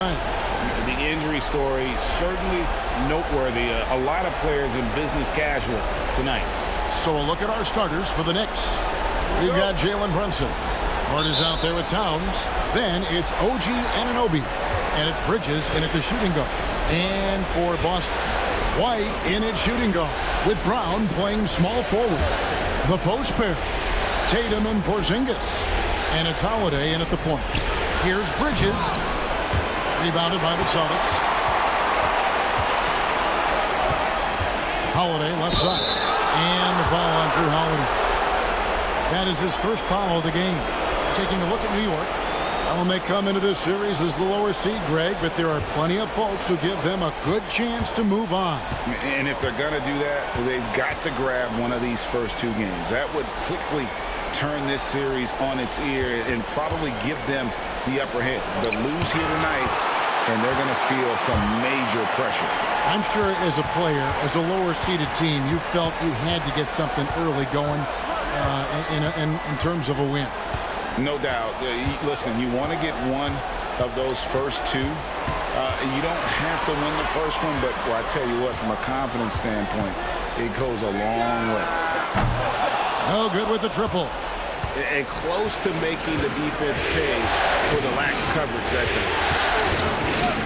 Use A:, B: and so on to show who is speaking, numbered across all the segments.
A: The injury story certainly noteworthy. A lot of players in business casual tonight.
B: So a look at our starters for the Knicks. We've got Jalen Brunson. Hart is out there with Towns. Then it's OG Anunoby. And it's Bridges in at the shooting guard. And for Boston, White in at shooting guard with Brown playing small forward. The post pair, Tatum and Porzingis. And it's Holiday in at the point. Here's Bridges. Rebounded by the Celtics. Holiday left side. And the foul on Jrue Holiday. That is his first foul of the game. Taking a look at New York. Well, they come into this series as the lower seed, Greg, but there are plenty of folks who give them a good chance to move on.
A: And if they're going to do that, they've got to grab one of these first two games. That would quickly turn this series on its ear and probably give them the upper hand. But lose here tonight, and they're going to feel some major pressure.
B: I'm sure as a player, as a lower-seeded team, you felt you had to get something early going in terms of a win.
A: No doubt. Listen, you want to get one of those first two. You don't have to win the first one, but I tell you what, from a confidence standpoint, it goes a long way.
B: Oh, good with the triple.
C: And close to making the defense pay for the lax coverage that time.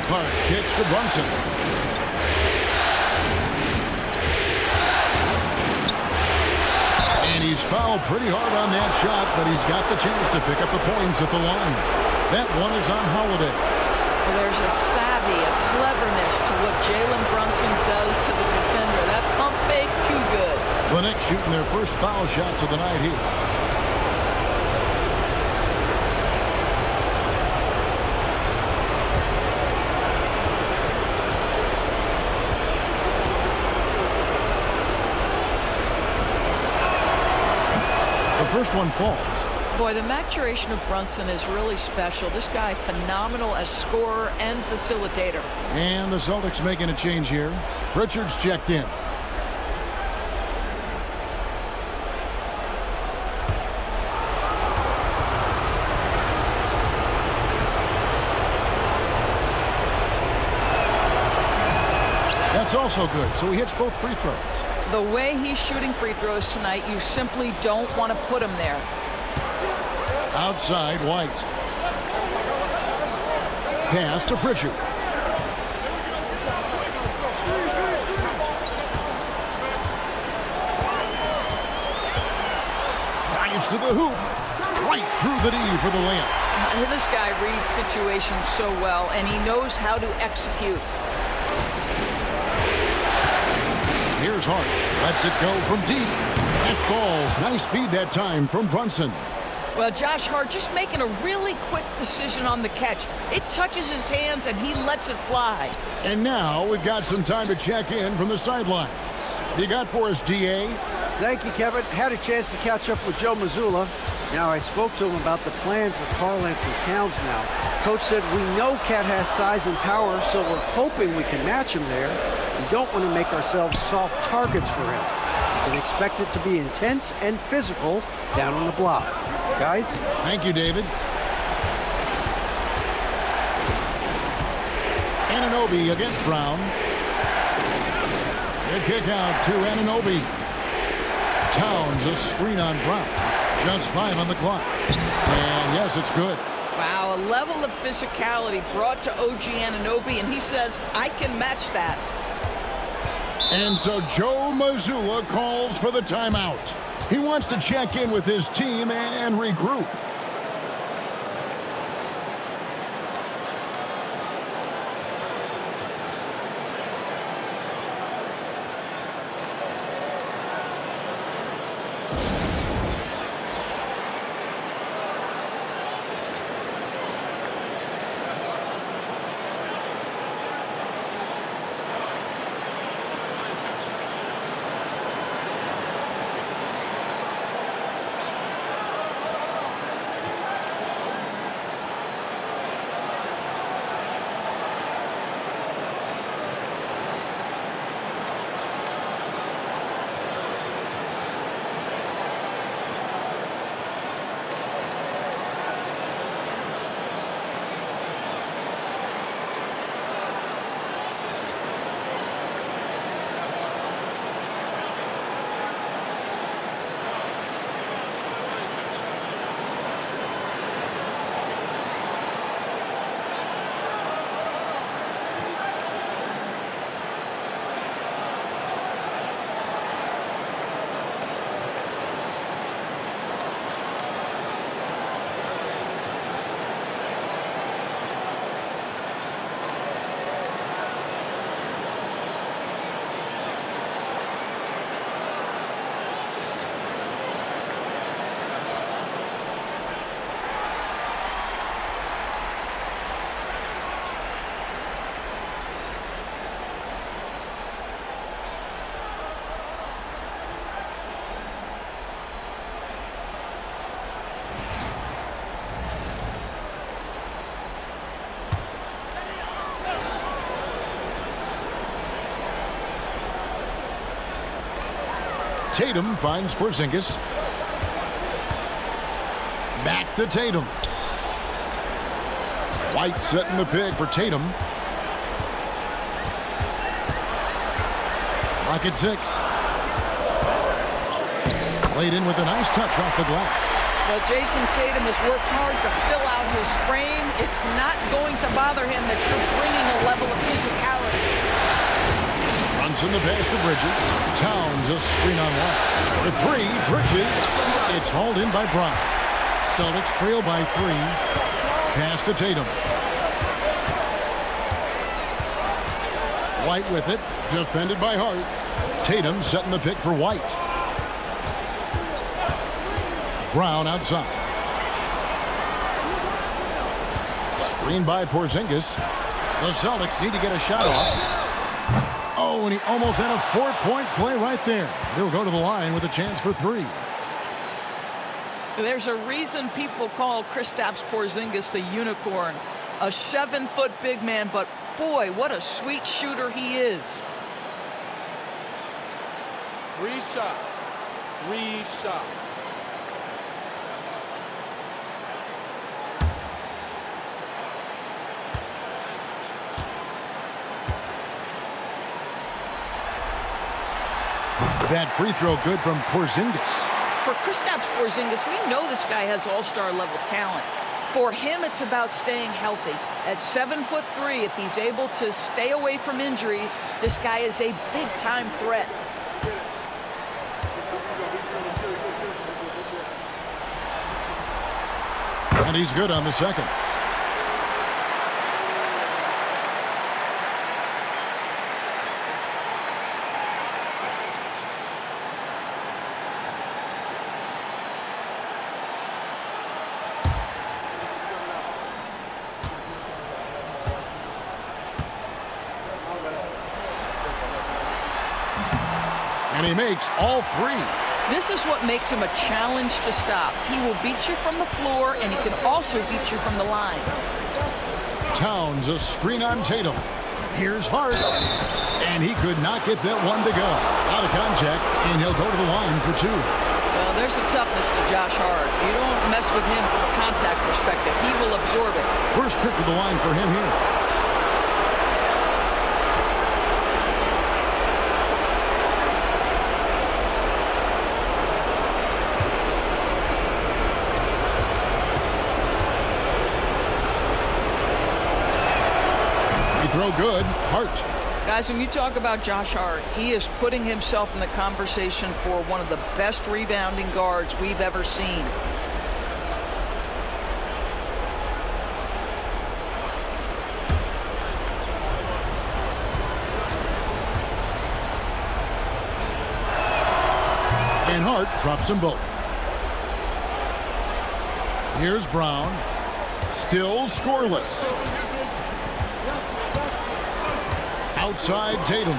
B: Hart kicks to Brunson. And he's fouled pretty hard on that shot, but he's got the chance to pick up the points at the line. That one is on Holiday.
D: Well, there's a savvy, a cleverness to what Jalen Brunson does to the defender. That pump fake, too good.
B: The Knicks shooting their first foul shots of the night here. The first one falls.
D: Boy, the maturation of Brunson is really special. This guy, phenomenal as scorer and facilitator.
B: And the Celtics making a change here. Pritchard's checked in. That's also good, so he hits both free throws.
D: The way he's shooting free throws tonight, you simply don't want to put him there.
B: Outside, White. Pass to Pritchard. Drives to the hoop. Right through the D for the layup.
D: This guy reads situations so well, and he knows how to execute.
B: Here's Hart. Lets it go from deep. That falls. Nice speed that time from Brunson.
D: Well, Josh Hart just making a really quick decision on the catch. It touches his hands, and he lets it fly.
B: And now we've got some time to check in from the sidelines. You got for us, D.A.?
E: Thank you, Kevin. Had a chance to catch up with Joe Mazzulla. Now, I spoke to him about the plan for Karl-Anthony Towns now. Coach said, we know Cat has size and power, so we're hoping we can match him there. We don't want to make ourselves soft targets for him. You can expect it to be intense and physical down on the block. Guys?
B: Thank you, David. Anunoby against Brown. The kick out to Anunoby. Towns, a screen on Brown. Just 5 on the clock. And yes, it's good.
D: Wow, a level of physicality brought to OG Anunoby, and he says, I can match that.
B: And so Joe Mazzulla calls for the timeout. He wants to check in with his team and regroup. Tatum finds Porzingis. Back to Tatum. White setting the pick for Tatum. Rocket 6. Played in with a nice touch off the glass.
D: Well, Jason Tatum has worked hard to fill out his frame. It's not going to bother him that you're bringing a level of physicality.
B: Brunson the pass to Bridges. Towns a screen on one. The three, Bridges. It's hauled in by Brown. Celtics trail by 3. Pass to Tatum. White with it. Defended by Hart. Tatum setting the pick for White. Brown outside. Screened by Porzingis. The Celtics need to get a shot off. Oh, and he almost had a 4-point play right there. They'll go to the line with a chance for 3.
D: There's a reason people call Kristaps Porzingis the unicorn. A 7-foot big man, but boy, what a sweet shooter he is.
C: 3 shots. 3 shots.
B: That free throw good from Porzingis.
D: For Kristaps Porzingis, we know this guy has all-star level talent. For him, it's about staying healthy. At 7'3", if he's able to stay away from injuries, this guy is a big-time threat.
B: And he's good on the second. And he makes all 3.
D: This is what makes him a challenge to stop. He will beat you from the floor, and he can also beat you from the line.
B: Towns a screen on Tatum. Here's Hart. And he could not get that one to go. Out of contact, and he'll go to the line for 2.
D: Well, there's a toughness to Josh Hart. You don't mess with him from a contact perspective. He will absorb it.
B: First trip to the line for him here. Throw good. Hart.
D: Guys, when you talk about Josh Hart, he is putting himself in the conversation for one of the best rebounding guards we've ever seen.
B: And Hart drops them both. Here's Brown. Still scoreless. Outside Tatum.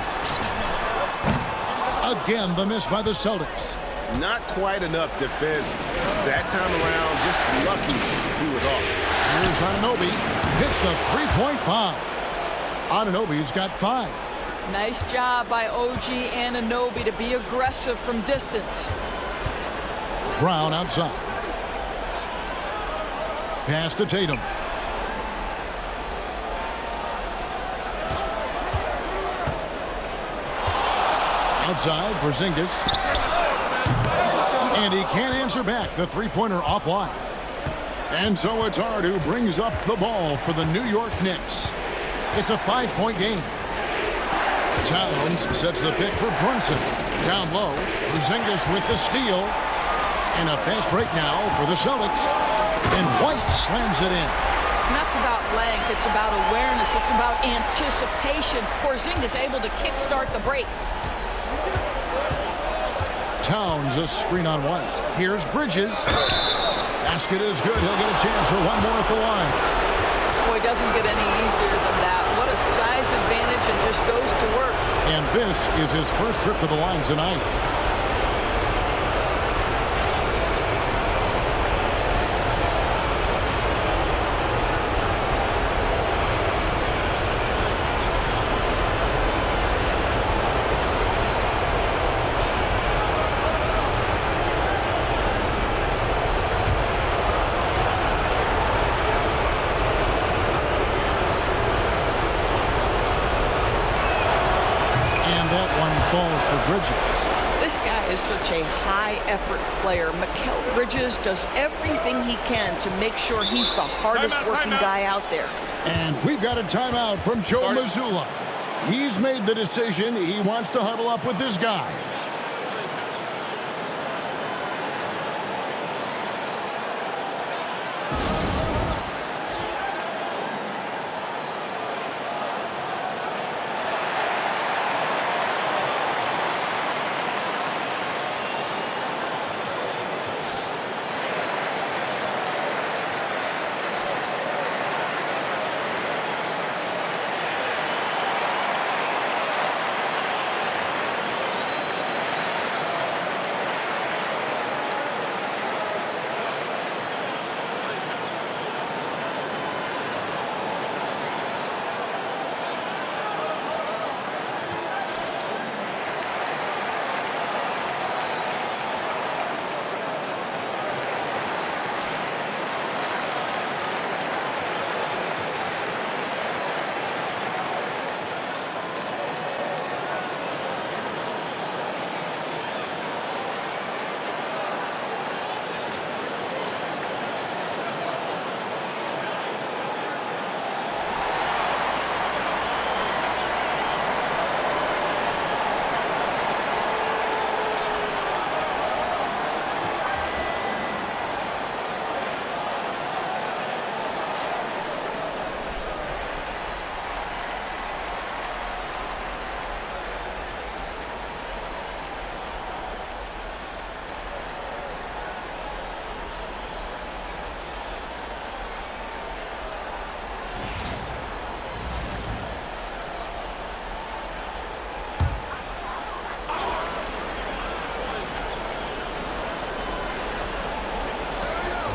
B: Again, the miss by the Celtics.
C: Not quite enough defense. That time around, just lucky he was off.
B: Here's Anunoby. Hits the 3-point bomb. Anunoby's got 5.
D: Nice job by OG Anunoby to be aggressive from distance.
B: Brown outside. Pass to Tatum. Outside, Porzingis. And he can't answer back. The 3-pointer offline. And so it's Hart who brings up the ball for the New York Knicks. It's a 5-point game. Towns sets the pick for Brunson. Down low, Porzingis with the steal. And a fast break now for the Celtics. And White slams it in.
D: And that's about length. It's about awareness. It's about anticipation. Porzingis able to kickstart the break.
B: Towns a screen on White. Here's Bridges. Basket is good. He'll get a chance for one more at the line.
D: Boy, it doesn't get any easier than that. What a size advantage, and just goes to work.
B: And this is his first trip to the line tonight. Bridges.
D: This guy is such a high-effort player. Mikal Bridges does everything he can to make sure he's the hardest-working guy out there.
B: And we've got a timeout from Joe Mazzulla. He's made the decision. He wants to huddle up with his guys.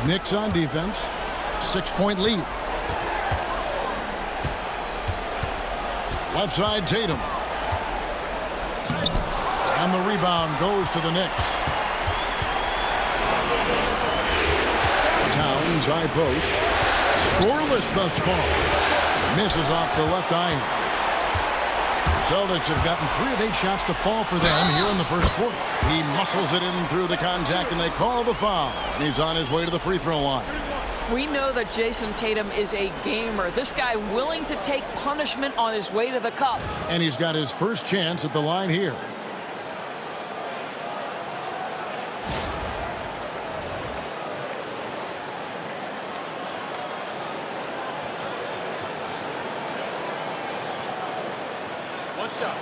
B: Knicks on defense. 6-point lead. Left side, Tatum. And the rebound goes to the Knicks. Towns, high post. Scoreless thus far. Misses off the left iron. Celtics have gotten 3 of 8 shots to fall for them here in the first quarter. He muscles it in through the contact, and they call the foul. And he's on his way to the free throw line.
D: We know that Jason Tatum is a gamer. This guy willing to take punishment on his way to the cup.
B: And he's got his first chance at the line here.
C: What's up?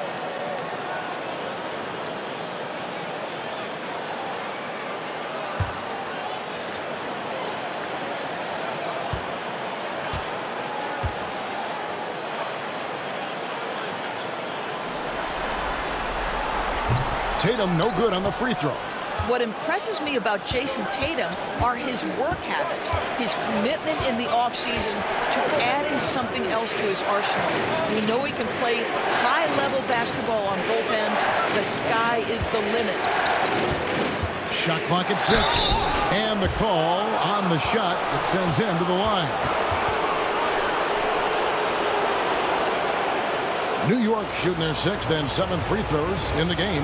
B: Tatum no good on the free throw.
D: What impresses me about Jason Tatum are his work habits, his commitment in the offseason to adding something else to his arsenal. We know he can play high-level basketball on both ends. The sky is the limit.
B: Shot clock at 6. And the call on the shot that sends him to the line. New York shooting their 6th and 7th free throws in the game.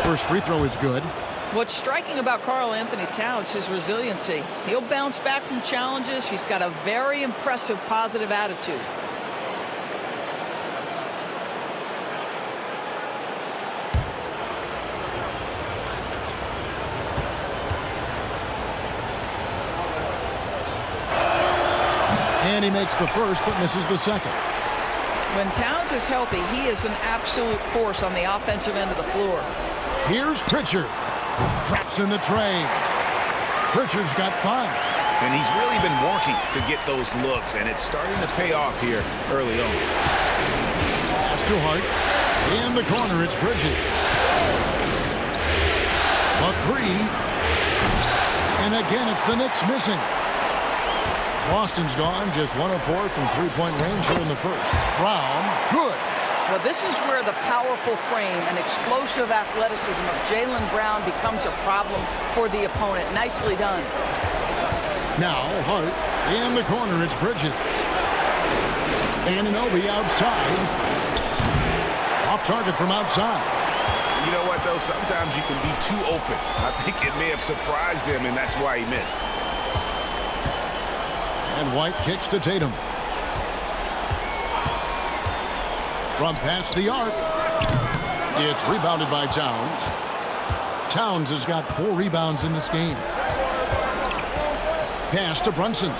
B: First free throw is good.
D: What's striking about Karl Anthony Towns is his resiliency. He'll bounce back from challenges. He's got a very impressive positive attitude.
B: And he makes the first but misses the second.
D: When Towns is healthy, he is an absolute force on the offensive end of the floor.
B: Here's Pritchard. Traps in the tray. Pritchard's got 5.
A: And he's really been working to get those looks, and it's starting to pay off here early on.
B: Pass to Hart. In the corner, it's Bridges. A 3. And again, it's the Knicks missing. Boston's gone just 1 of 4 from three-point range here in the first. Brown, good.
D: Well, this is where the powerful frame and explosive athleticism of Jaylen Brown becomes a problem for the opponent. Nicely done.
B: Now Hart in the corner. It's Bridges. Anunoby outside. Off target from outside.
A: You know what, though? Sometimes you can be too open. I think it may have surprised him, and that's why he missed.
B: And White kicks to Tatum. From past the arc. It's rebounded by Towns. Towns has got 4 rebounds in this game. Pass to Brunson.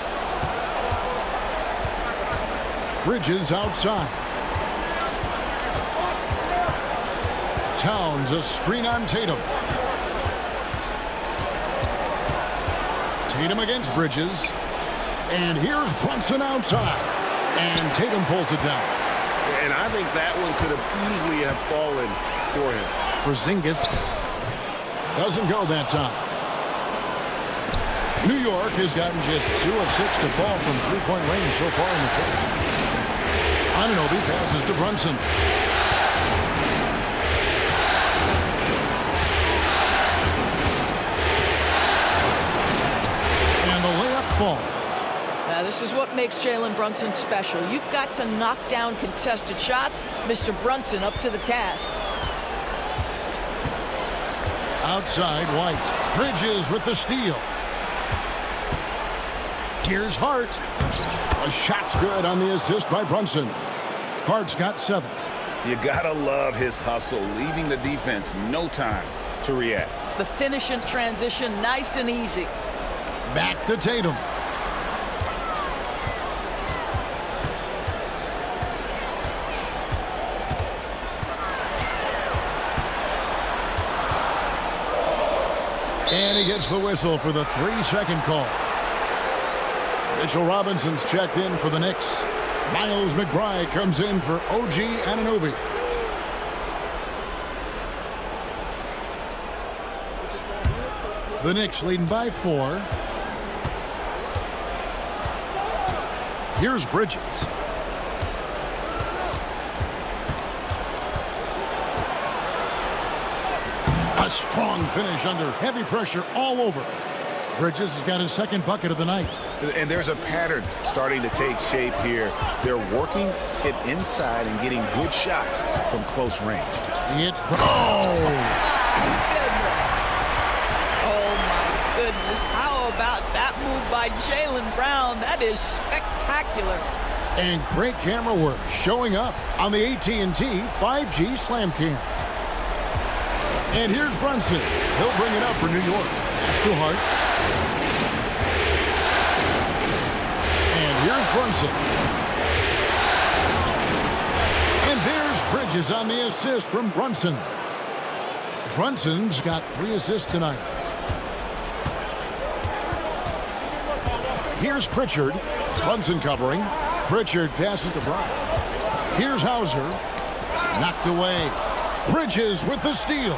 B: Bridges outside. Towns, a screen on Tatum. Tatum against Bridges. And here's Brunson outside. And Tatum pulls it down.
C: And I think that one could have easily have fallen for him.
B: Porzingis doesn't go that time. New York has gotten just 2 of 6 to fall from three-point range so far in the first. Anunoby passes to Brunson. And the layup falls.
D: Now, this is what makes Jalen Brunson special. You've got to knock down contested shots. Mr. Brunson up to the task.
B: Outside, White. Bridges with the steal. Here's Hart. A shot's good on the assist by Brunson. Hart's got 7.
A: You gotta love his hustle, leaving the defense no time to react.
D: The finish in transition, nice and easy.
B: Back to Tatum. And he gets the whistle for the 3-second call. Mitchell Robinson's checked in for the Knicks. Miles McBride comes in for OG Anunoby. The Knicks leading by 4. Here's Bridges. A strong finish under heavy pressure all over. Bridges has got his 2nd bucket of the night.
A: And there's a pattern starting to take shape here. They're working it inside and getting good shots from close range.
B: It's
D: Oh, my goodness. Oh, my goodness. How about that move by Jaylen Brown? That is spectacular.
B: And great camera work showing up on the AT&T 5G Slam Cam. And here's Brunson. He'll bring it up for New York. Pass to Hart. Here's Brunson. And there's Bridges on the assist from Brunson. Brunson's got 3 assists tonight. Here's Pritchard. Brunson covering. Pritchard passes to Brown. Here's Hauser. Knocked away. Bridges with the steal.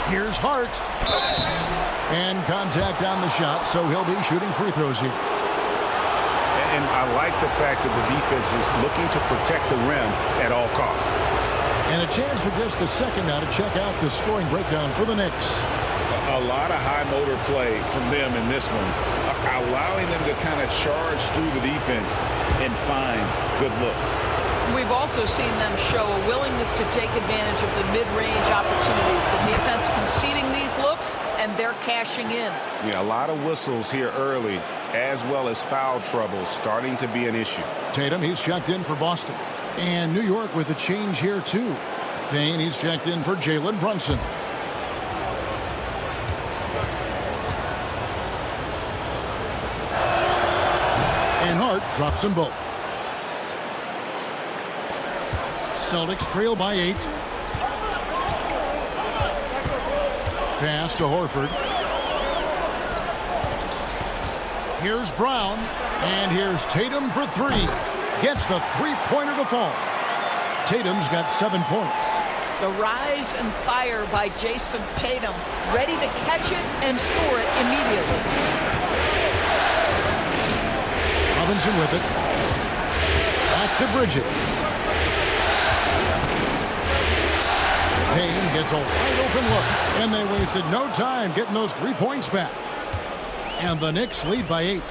B: Here's Hart. And contact on the shot, so he'll be shooting free throws here.
A: And I like the fact that the defense is looking to protect the rim at all costs.
B: And a chance for just a second now to check out the scoring breakdown for the Knicks.
A: A lot of high motor play from them in this one, allowing them to kind of charge through the defense and find good looks.
D: We've also seen them show a willingness to take advantage of the mid-range opportunities. The defense conceding these looks, and they're cashing in.
A: Yeah, a lot of whistles here early, as well as foul trouble starting to be an issue.
B: Tatum, he's checked in for Boston. And New York with a change here, too. Payne, he's checked in for Jalen Brunson. And Hart drops them both. Celtics trail by 8. Pass to Horford. Here's Brown. And here's Tatum for 3. Gets the 3-pointer to fall. Tatum's got 7 points.
D: The rise and fire by Jason Tatum. Ready to catch it and score it immediately.
B: Robinson with it. Back to Bridges. Payne gets a wide open look, and they wasted no time getting those 3 points back. And the Knicks lead by 8.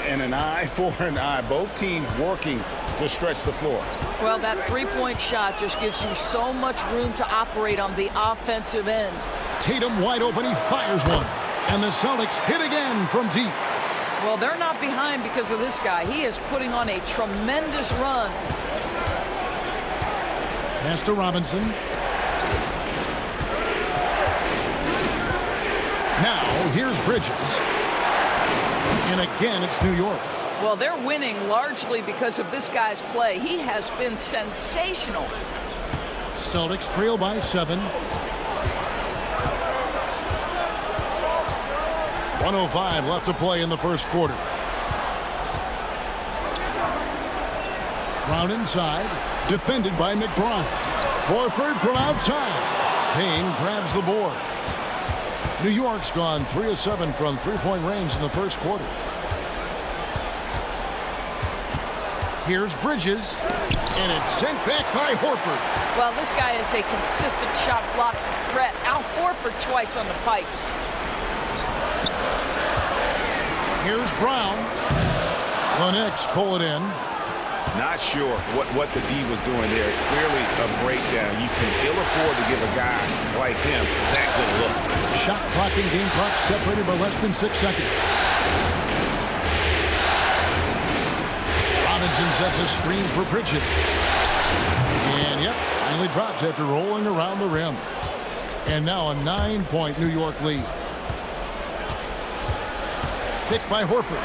A: And an eye for an eye. Both teams working to stretch the floor.
D: Well, that three-point shot just gives you so much room to operate on the offensive end.
B: Tatum wide open, he fires one. And the Celtics hit again from deep.
D: Well, they're not behind because of this guy. He is putting on a tremendous run.
B: Pass to Robinson. Now, here's Bridges. And again, it's New York.
D: Well, they're winning largely because of this guy's play. He has been sensational.
B: Celtics trail by 7. 1:05 left to play in the first quarter. Brown inside, defended by McBride. Horford from outside. Payne grabs the board. New York's gone 3 of 7 from three-point range in the first quarter. Here's Bridges, and it's sent back by Horford.
D: Well, this guy is a consistent shot block threat. Al Horford twice on the pipes.
B: Here's Brown. The Knicks pull it in.
A: Not sure what the D was doing there. Clearly a breakdown. You can ill afford to give a guy like him that good a look.
B: Shot clock and game clock separated by less than 6 seconds. Robinson sets a screen for Bridges. And yep, finally drops after rolling around the rim. And now a 9-point New York lead. Picked by Horford.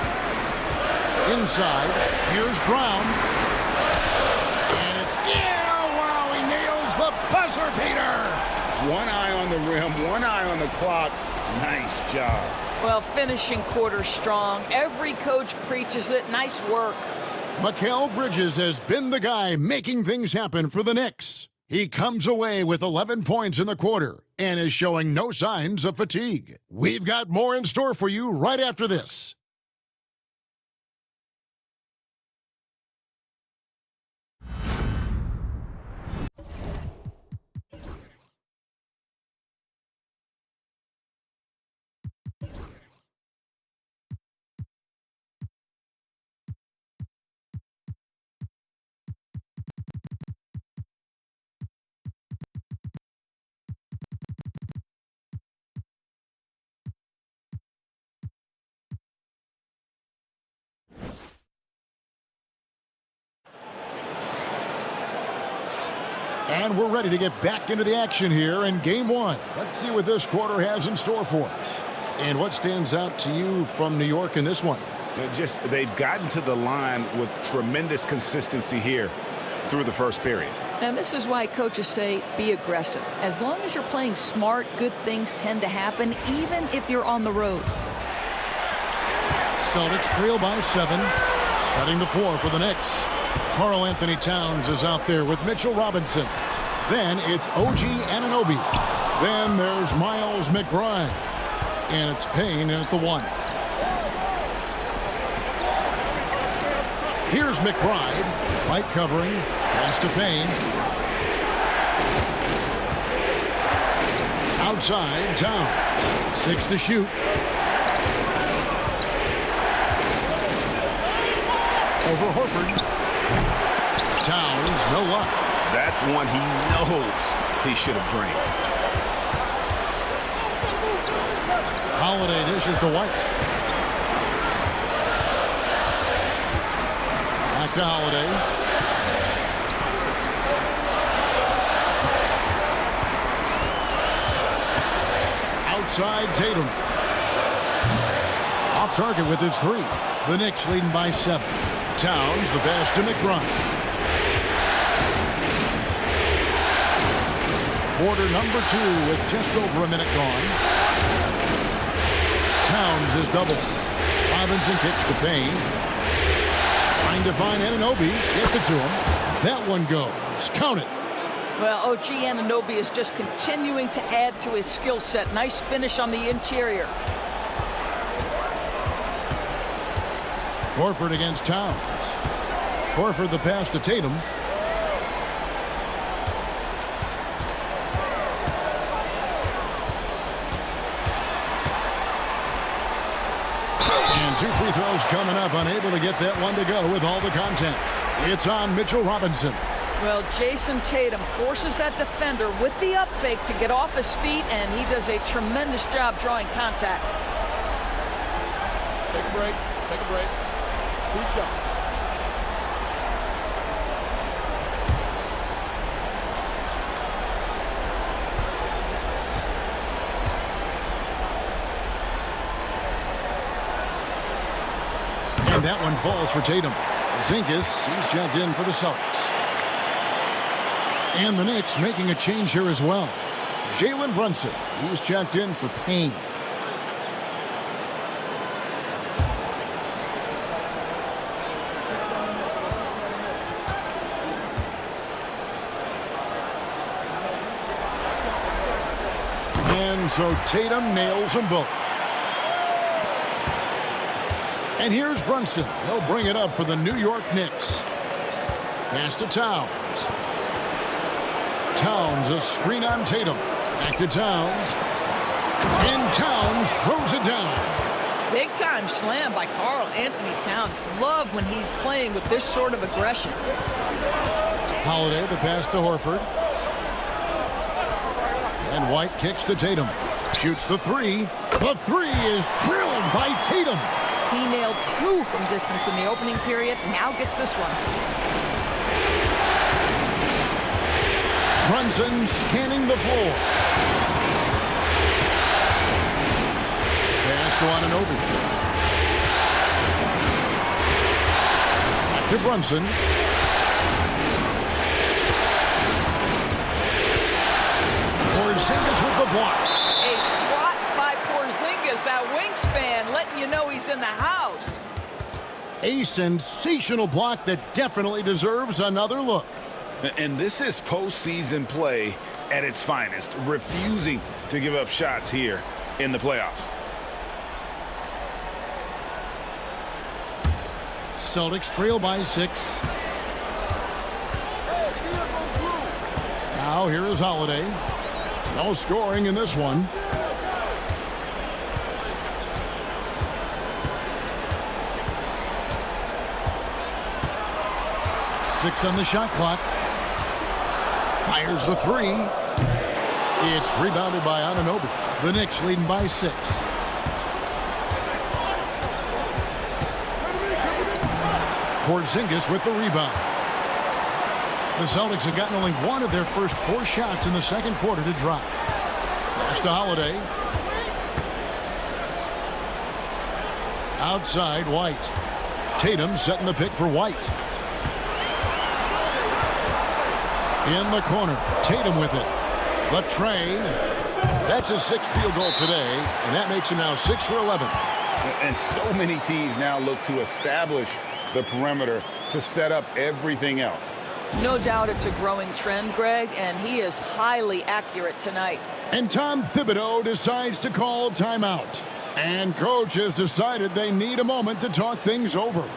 B: Inside, here's Brown. And it's wow, he nails the buzzer beater.
A: One eye on the rim, one eye on the clock. Nice job.
D: Well, finishing quarter strong. Every coach preaches it. Nice work.
B: Mikal Bridges has been the guy making things happen for the Knicks. He comes away with 11 points in the quarter and is showing no signs of fatigue. We've got more in store for you right after this. And we're ready to get back into the action here in Game 1. Let's see what this quarter has in store for us. And what stands out to you from New York in this one?
A: They've gotten to the line with tremendous consistency here through the first period.
D: And this is why coaches say be aggressive. As long as you're playing smart, good things tend to happen, even if you're on the road.
B: Celtics trail by 7, setting the floor for the Knicks. Karl Anthony Towns is out there with Mitchell Robinson. Then it's OG Anunoby. Then there's Miles McBride. And it's Payne in at the 1. Here's McBride. Light covering. Pass to Payne. Outside, Towns. 6 to shoot. Over Horford. Towns, no luck.
A: That's one he knows he should have drained.
B: Holiday dishes to White. Back to Holiday. Outside Tatum. Off target with his 3. The Knicks leading by 7. Towns, the pass to McBride. Quarter number 2 with just over a minute gone. Towns is double. Robinson kicks to Payne. Trying to find Anunoby. Gets it to him. That one goes. Count it.
D: Well, OG Anunoby is just continuing to add to his skill set. Nice finish on the interior.
B: Horford against Towns. Horford the pass to Tatum. And 2 free throws coming up, unable to get that one to go with all the contact. It's on Mitchell Robinson.
D: Well, Jason Tatum forces that defender with the up fake to get off his feet, and he does a tremendous job drawing contact.
C: Take a break. Take a break. 2 shots.
B: And that one falls for Tatum. Zingas, he's checked in for the Celtics. And the Knicks making a change here as well. Jalen Brunson, he's checked in for Payne. And so Tatum nails them both. And here's Brunson. He'll bring it up for the New York Knicks. Pass to Towns. Towns, a screen on Tatum. Back to Towns. And Towns throws it down.
D: Big time slam by Karl Anthony Towns. Love when he's playing with this sort of aggression.
B: Holiday, the pass to Horford. And White kicks to Tatum. Shoots the three. The three is drilled by Tatum.
D: He nailed 2 from distance in the opening period. Now gets this one.
B: Brunson scanning the floor. Pass to Anunoby. Back to Brunson. Porzingis with the block.
D: A swat by Porzingis, that wingspan, letting you know he's in the house.
B: A sensational block that definitely deserves another look.
A: And this is postseason play at its finest, refusing to give up shots here in the playoffs.
B: Celtics trail by 6. Now here is Holiday. No scoring in this one. Six on the shot clock. Fires the three. It's rebounded by Anunoby. The Knicks leading by 6. Porzingis with the rebound. The Celtics have gotten only 1 of their first 4 shots in the second quarter to drop. Pass to Holiday. Outside, White. Tatum setting the pick for White. In the corner, Tatum with it. The tray. That's his 6th field goal today, and that makes him now 6 for 11.
A: And so many teams now look to establish the perimeter to set up everything else.
D: No doubt it's a growing trend, Greg, and he is highly accurate tonight.
B: And Tom Thibodeau decides to call timeout. And coach has decided they need a moment to talk things over.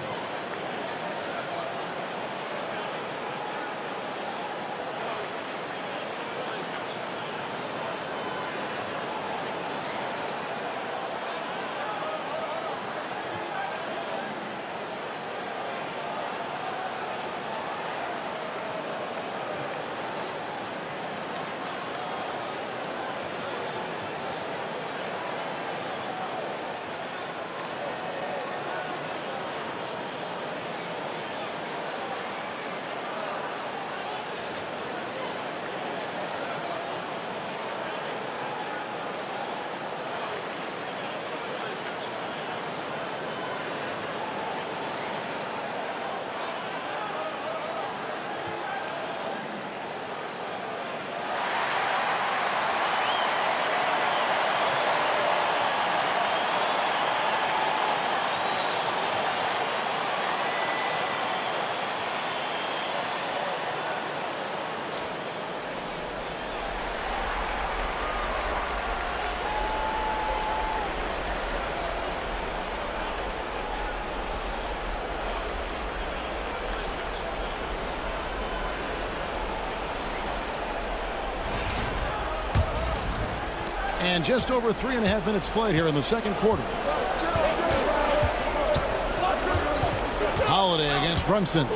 B: And just over 3.5 minutes played here in the second quarter. Holiday against Brunson.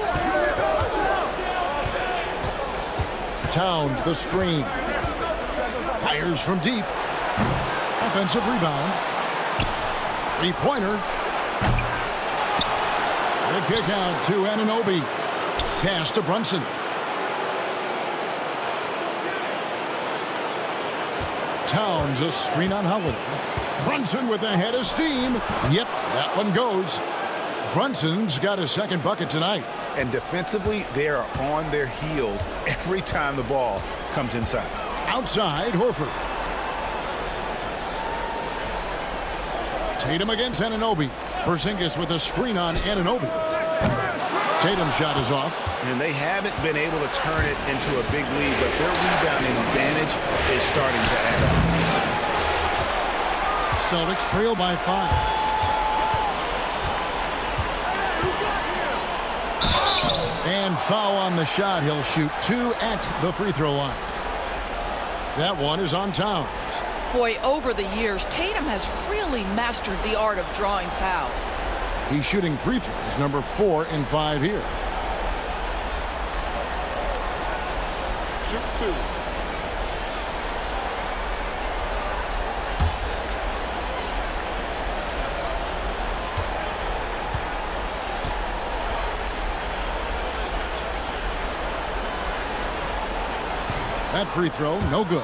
B: Towns the screen. Fires from deep. Offensive rebound. Three-pointer. The kick out to Anunoby. Pass to Brunson. Towns a screen on Holiday. Brunson with a head of steam. Yep, that one goes. Brunson's got his second bucket tonight.
A: And defensively, they are on their heels every time the ball comes inside. Outside,
B: Horford. Tatum against Anunoby. Porzingis with a screen on Anunoby. Tatum's shot is off.
A: And they haven't been able to turn it into a big lead, but their rebounding advantage is starting to add up.
B: Celtics trail by 5. And foul on the shot. He'll shoot 2 at the free throw line. That one is on Towns.
D: Boy, over the years, Tatum has really mastered the art of drawing fouls.
B: He's shooting free throws, number 4 in 5 here.
C: Shoot 2.
B: That free throw, no good.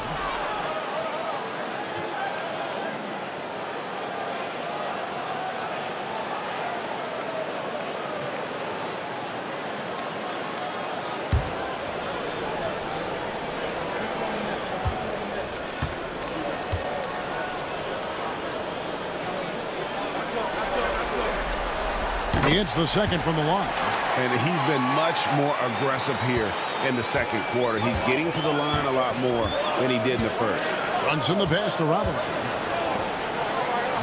B: He hits the second from the line.
A: And he's been much more aggressive here in the second quarter. He's getting to the line a lot more than he did in the first.
B: Brunson the pass to Robinson.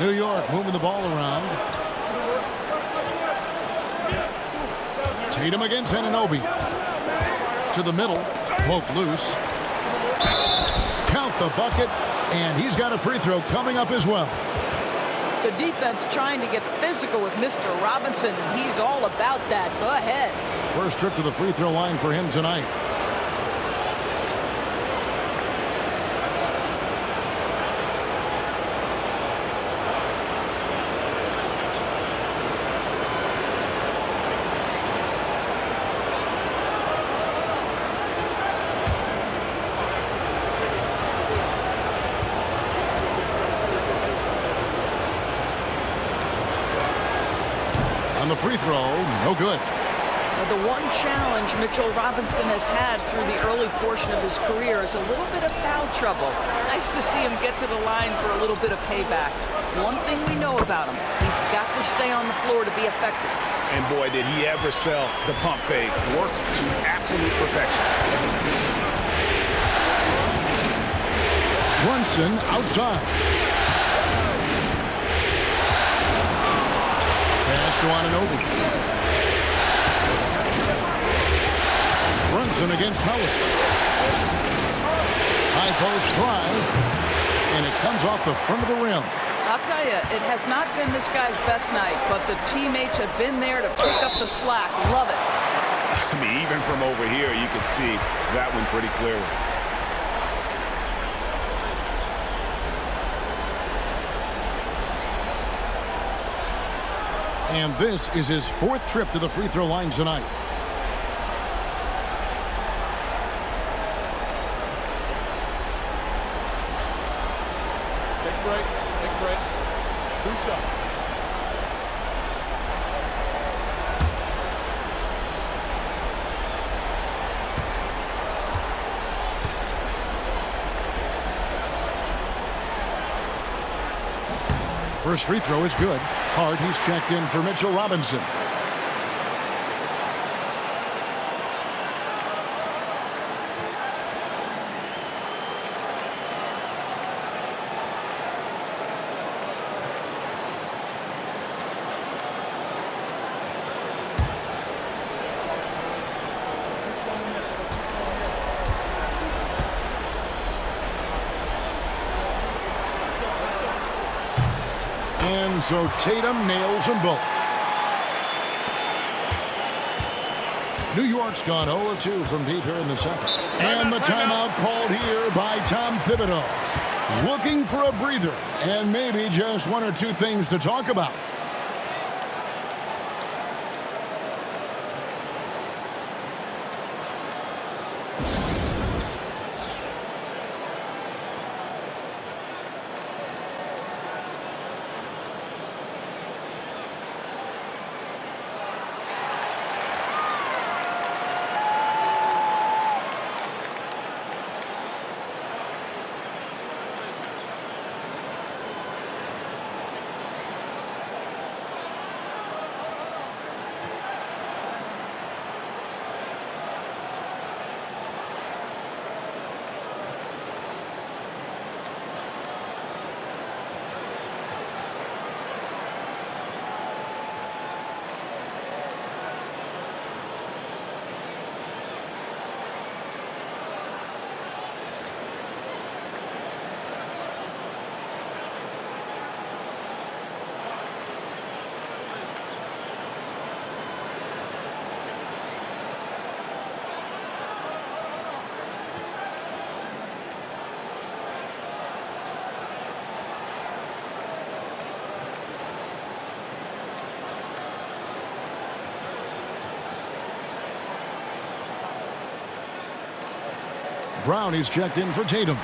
B: New York moving the ball around. Tatum against Anunoby. To the middle. Poked loose. Count the bucket. And he's got a free throw coming up as well.
D: The defense trying to get physical with Mr. Robinson, and he's all about that. Go ahead.
B: First trip to the free throw line for him tonight. On the free throw, no good.
D: The one challenge Mitchell Robinson has had through the early portion of his career is a little bit of foul trouble. Nice to see him get to the line for a little bit of payback. One thing we know about him, he's got to stay on the floor to be effective.
A: And boy, did he ever sell the pump fake. Worked to absolute perfection.
B: Brunson outside. Pass to Anunoby. Brunson against Howard. High post try. And it comes off the front of the rim.
D: I'll tell you, it has not been this guy's best night, but the teammates have been there to pick up the slack. Love it.
A: I mean, even from over here, you can see that one pretty clearly.
B: And this is his 4th trip to the free throw line tonight.
C: Take a break. Take a break. 2 shots.
B: First free throw is good. Hard, he's checked in for Mitchell Robinson. And so Tatum nails them both. New York's gone 0-2 from deep here in the second. And the timeout called here by Tom Thibodeau. Looking for a breather and maybe just one or two things to talk about. Brown is checked in for Tatum.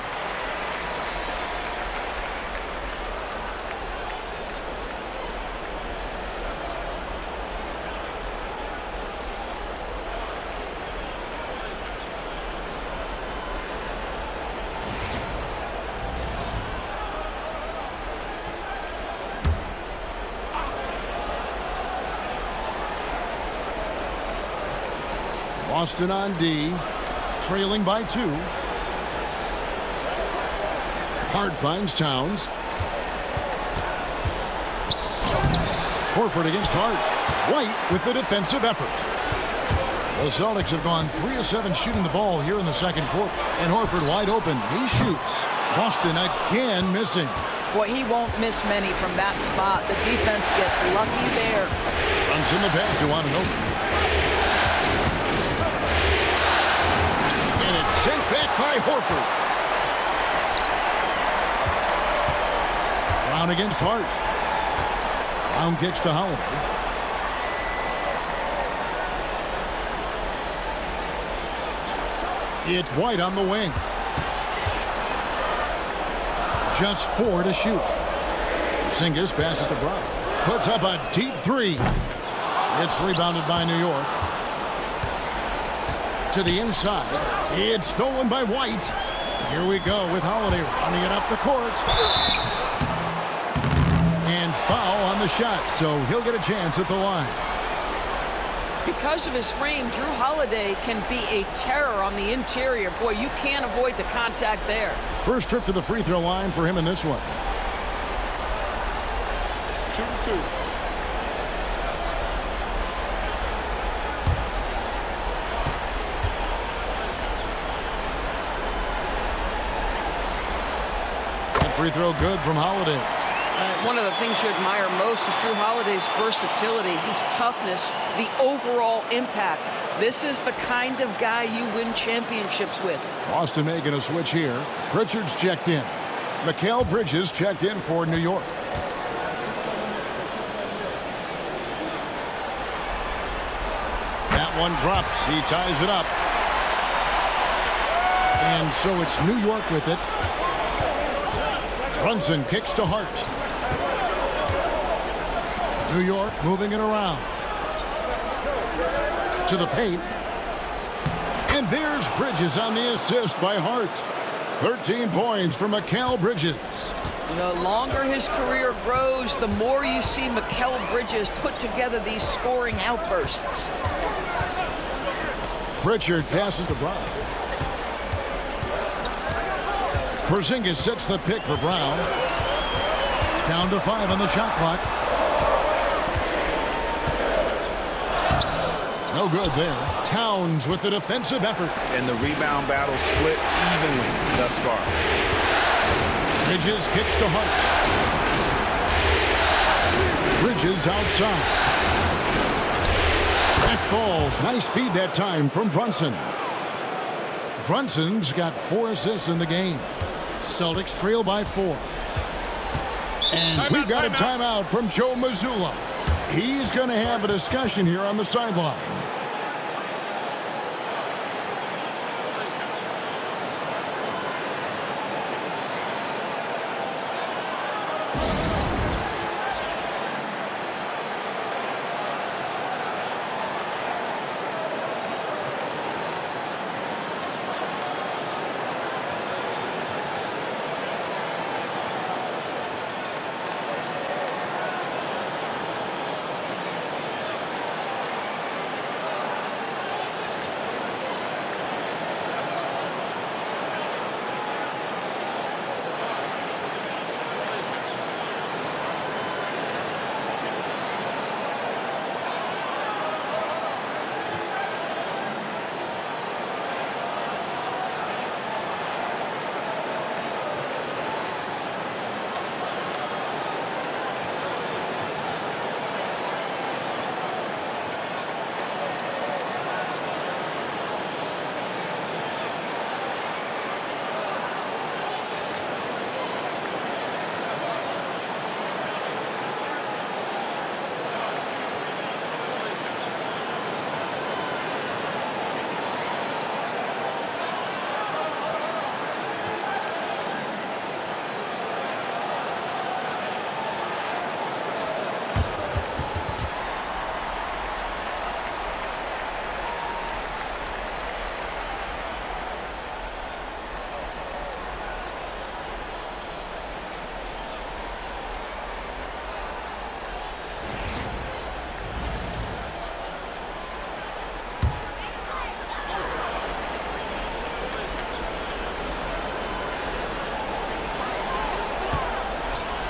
B: Boston on D, trailing by 2. Hart finds Towns. Horford against Hart. White with the defensive effort. The Celtics have gone 3 of 7 shooting the ball here in the second quarter. And Horford wide open. He shoots. Boston again missing.
D: Boy, he won't miss many from that spot. The defense gets lucky there.
B: Runs in the pass to Anunoby. And it's sent back by Horford. Brown against Hart. Brown kicks to Holiday. It's White on the wing. Just 4 to shoot. Porzingis passes to Brown. Puts up a deep 3. It's rebounded by New York. To the inside. It's stolen by White. Here we go with Holiday running it up the court. And foul on the shot, so he'll get a chance at the line.
D: Because of his frame, Jrue Holiday can be a terror on the interior. Boy, you can't avoid the contact there.
B: First trip to the free throw line for him in this one.
C: Shooting 2.
B: That free throw good from Holiday.
D: One of the things you admire most is Jrue Holiday's versatility, his toughness, the overall impact. This is the kind of guy you win championships with.
B: Boston making a switch here. Pritchard's checked in. Mikal Bridges checked in for New York. That one drops. He ties it up. And so it's New York with it. Brunson kicks to Hart. New York moving it around. To the paint. And there's Bridges on the assist by Hart. 13 points for Mikal Bridges.
D: The longer his career grows, the more you see Mikal Bridges put together these scoring outbursts.
B: Pritchard passes to Brown. Porzingis sets the pick for Brown. Down to 5 on the shot clock. No good there. Towns with the defensive effort.
A: And the rebound battle split evenly thus far.
B: Bridges kicks to Hart. Bridges outside. That falls. Nice feed that time from Brunson. Brunson's got 4 assists in the game. Celtics trail by 4. And we've got a timeout from Joe Mazzulla. He's going to have a discussion here on the sideline.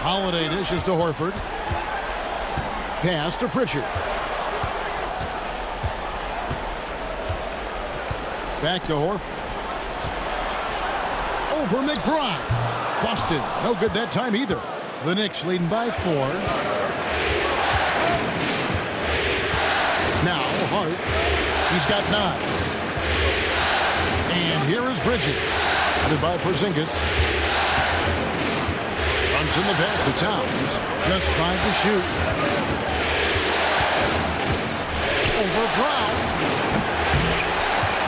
B: Holiday dishes to Horford. Pass to Pritchard. Back to Horford. Over McBride. Busted. No good that time either. The Knicks leading by 4. Now Hart. He's got 9. And here is Bridges. Headed by Porzingis. In the pass to Towns. Just 5 to shoot. Over Brown.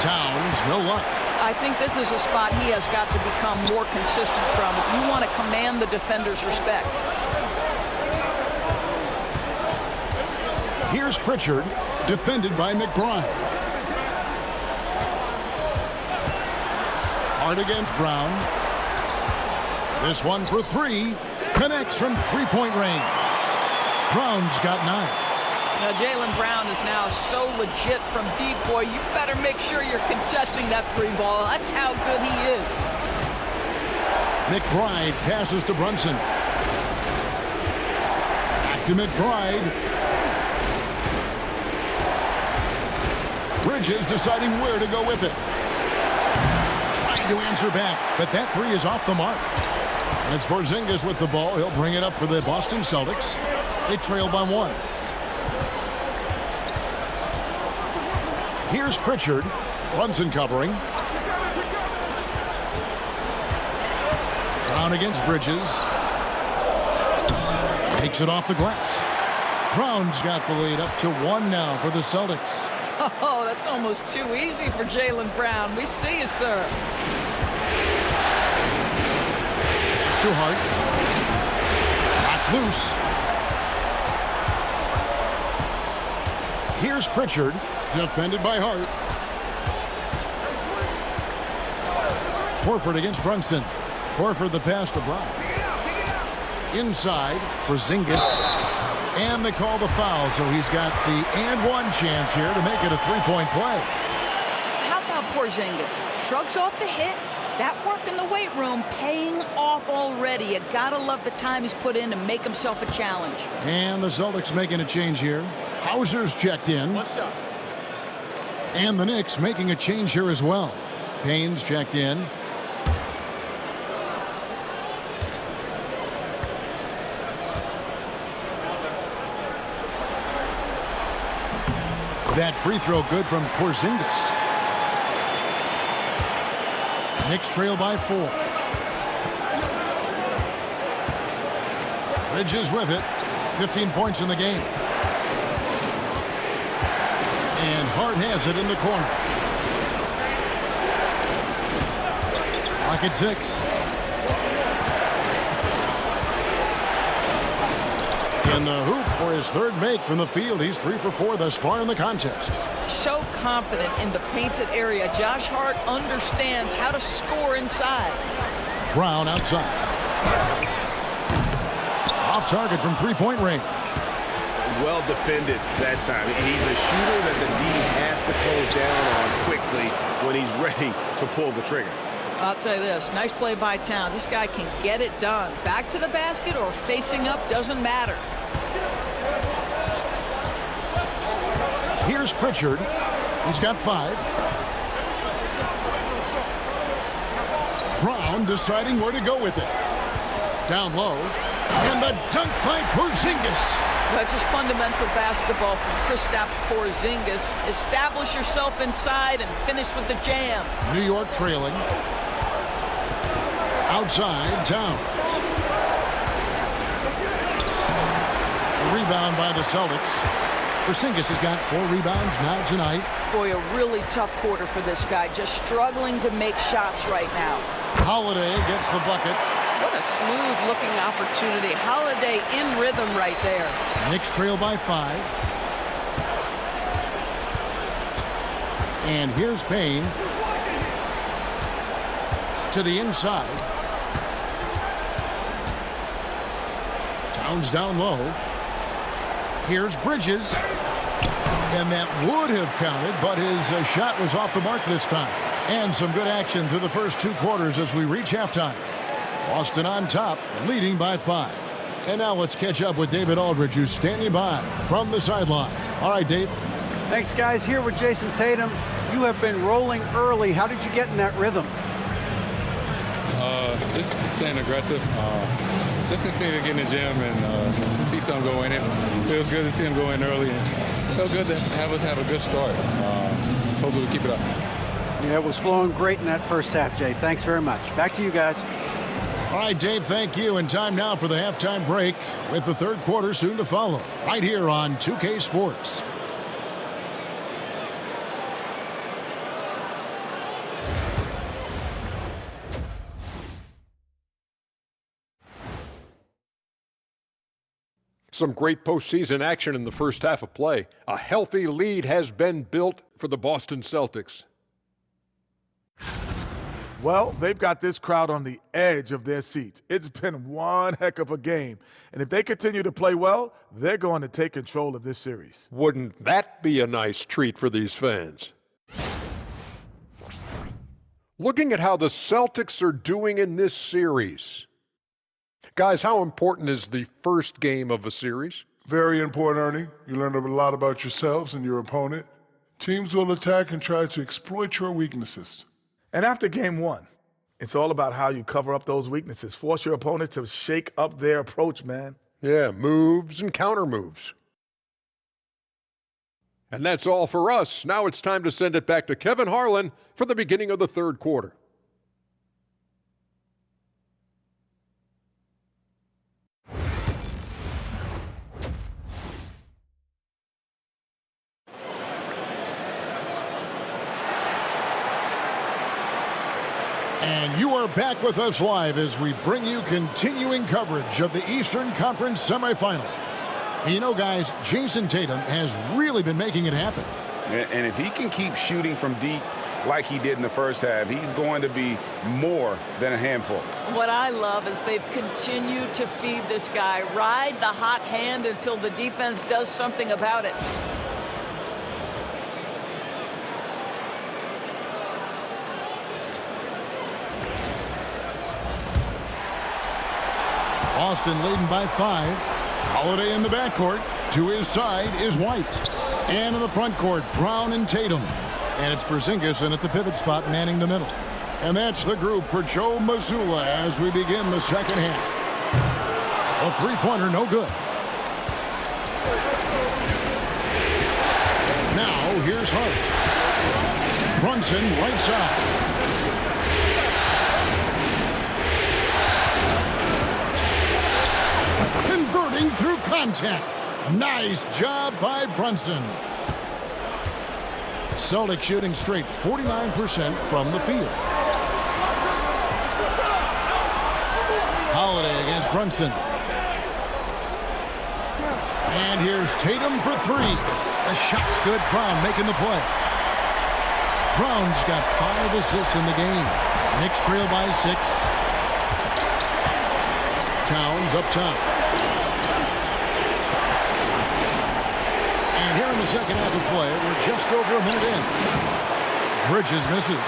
B: Towns, no luck.
D: I think this is a spot he has got to become more consistent from if you want to command the defender's respect.
B: Here's Pritchard, defended by McBride. Hard against Brown. This one for 3. Connects from 3-point range. Brown's got 9.
D: Now, Jaylen Brown is now so legit from deep, boy. You better make sure you're contesting that 3-ball. That's how good he is.
B: McBride passes to Brunson. Back to McBride. Bridges deciding where to go with it. Trying to answer back, but that 3 is off the mark. And it's Porzingis with the ball. He'll bring it up for the Boston Celtics. They trail by 1. Here's Pritchard. Brunson covering. Brown against Bridges. Takes it off the glass. Brown's got the lead up to 1 now for the Celtics.
D: Oh, that's almost too easy for Jaylen Brown. We see you, sir.
B: To Hart. Knocked loose. Here's Pritchard, defended by Hart. Horford against Brunson. Horford the pass to Brown. Inside, Porzingis. And they call the foul, so he's got the and 1 chance here to make it a 3-point play.
D: How about Porzingis? Shrugs off the hit. That work in the weight room paying off already. You gotta love the time he's put in to make himself a challenge.
B: And the Celtics making a change here. Hauser's checked in.
C: What's up?
B: And the Knicks making a change here as well. Payne's checked in. That free throw good from Porzingis. Knicks trail by 4. Bridges with it. 15 points in the game. And Hart has it in the corner. Lock at 6. In the hoop for his third make from the field. He's 3 for 4 thus far in the contest.
D: So confident in the painted area. Josh Hart understands how to score inside.
B: Brown outside. Off target from three-point range.
C: Well defended that time. He's a shooter that the D has to close down on quickly when he's ready to pull the trigger.
D: I'll tell you this, nice play by Towns. This guy can get it done. Back to the basket or facing up, doesn't matter.
B: Here's Pritchard. He's got 5. Brown deciding where to go with it. Down low. And the dunk by Porzingis.
D: That's just fundamental basketball from Kristaps Porzingis. Establish yourself inside and finish with the jam.
B: New York trailing. Outside, Towns. A rebound by the Celtics. Porzingis has got 4 rebounds now tonight.
D: Boy, a really tough quarter for this guy. Just struggling to make shots right now.
B: Holiday gets the bucket.
D: What a smooth-looking opportunity. Holiday in rhythm right there.
B: Knicks trail by 5. And here's Payne. To the inside. Towns down low. Here's Bridges. And that would have counted, but his shot was off the mark this time. And some good action through the first 2 quarters as we reach halftime. Boston on top, leading by 5. And now let's catch up with David Aldridge, who's standing by from the sideline. All right, Dave.
E: Thanks, guys. Here with Jason Tatum. You have been rolling early. How did you get in that rhythm?
F: Just staying aggressive. Just continue to get in the gym and see something go in. It feels good to see him go in early. And it feels good to have us have a good start. Hopefully we keep it up.
E: Yeah, it was flowing great in that first half, Jay. Thanks very much. Back to you guys.
B: All right, Dave, thank you. And time now for the halftime break with the third quarter soon to follow. Right here on 2K Sports.
G: Some great postseason action in the first half of play. A healthy lead has been built for the Boston Celtics.
H: Well, they've got this crowd on the edge of their seats. It's been one heck of a game. And if they continue to play well, they're going to take control of this series.
G: Wouldn't that be a nice treat for these fans? Looking at how the Celtics are doing in this series. Guys, how important is the first game of a series?
I: Very important, Ernie. You learn a lot about yourselves and your opponent. Teams will attack and try to exploit your weaknesses.
H: And after game 1, it's all about how you cover up those weaknesses. Force your opponent to shake up their approach, man.
G: Yeah, moves and counter moves. And that's all for us. Now it's time to send it back to Kevin Harlan for the beginning of the third quarter.
B: And you are back with us live as we bring you continuing coverage of the Eastern Conference semifinals. And you know, guys, Jason Tatum has really been making it happen.
A: And if he can keep shooting from deep like he did in the first half, he's going to be more than a handful.
D: What I love is they've continued to feed this guy. Ride the hot hand until the defense does something about it.
B: Boston leading by 5. Holiday in the backcourt. To his side is White. And in the front court, Brown and Tatum. And it's Porzingis in at the pivot spot, manning the middle. And that's the group for Joe Mazzulla as we begin the second half. A three-pointer, no good. Now here's Hart. Brunson, right side. Converting through contact. Nice job by Brunson. Celtics shooting straight 49% from the field. Holiday against Brunson. And here's Tatum for three. The shot's good. Brown making the play. Brown's got 5 assists in the game. Knicks trail by 6. Towns up top. And here in the second half of play, we're just over a minute in. Bridges misses.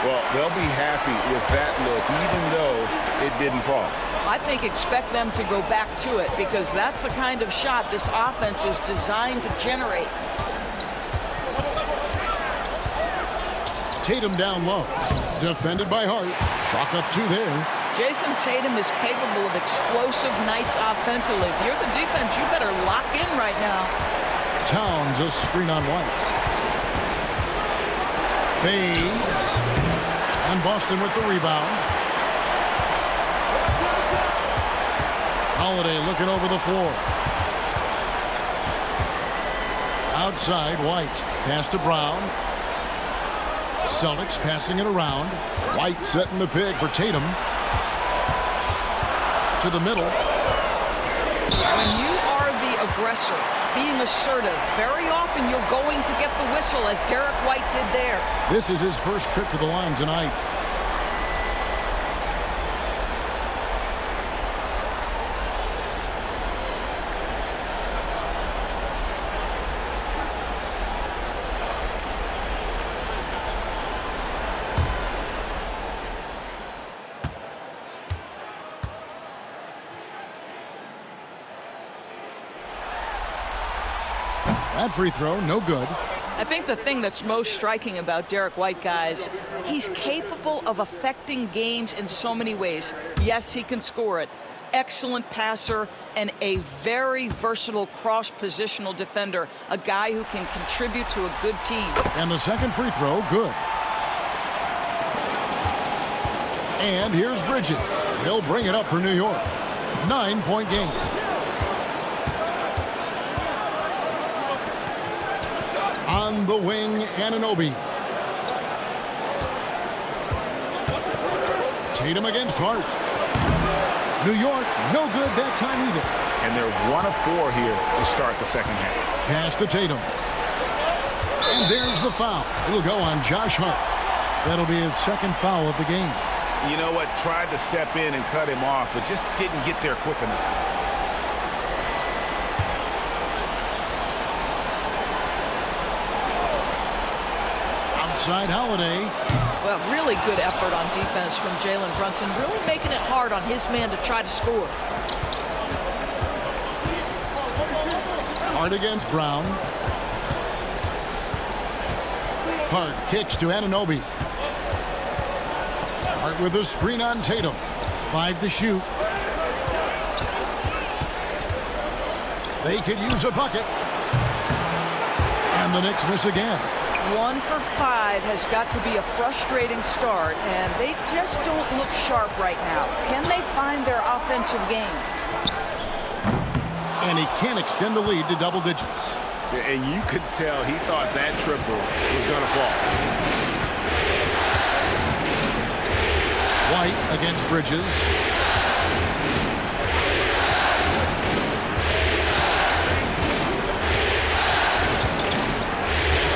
A: Well, they'll be happy with that look, even though it didn't fall.
D: I think expect them to go back to it because that's the kind of shot this offense is designed to generate.
B: Tatum down low. Defended by Hart. Chalk up 2 there.
D: Jason Tatum is capable of explosive nights offensively. If you're the defense, you better lock in right now.
B: Towns a screen on White. Fades. And Boston with the rebound. Holiday looking over the floor. Outside, White. Pass to Brown. Celtics passing it around. White setting the pick for Tatum. To the middle.
D: When you are the aggressor, being assertive, very often you're going to get the whistle, as Derek White did there.
B: This is his first trip to the line tonight. That free throw, no good.
D: I think the thing that's most striking about Derek White, guys, he's capable of affecting games in so many ways. Yes, he can score it. Excellent passer and a very versatile cross-positional defender, a guy who can contribute to a good team.
B: And the second free throw, good. And here's Bridges. He'll bring it up for New York. 9-point game. On the wing, Anunoby. Tatum against Hart. New York, no good that time either.
A: And they're 1 of 4 here to start the second half.
B: Pass to Tatum. And there's the foul. It'll go on Josh Hart. That'll be his second foul of the game.
A: You know what? Tried to step in and cut him off, but just didn't get there quick enough.
B: Outside Holiday.
D: Well, really good effort on defense from Jalen Brunson, really making it hard on his man to try to score.
B: Hart against Brown. Hart kicks to Anunoby. Hart with a screen on Tatum. 5 to shoot. They could use a bucket. And the Knicks miss again.
D: 1 for 5 has got to be a frustrating start, and they just don't look sharp right now. Can they find their offensive game?
B: And he can't extend the lead to double digits.
C: And you could tell he thought that triple was going to fall.
B: White against Bridges.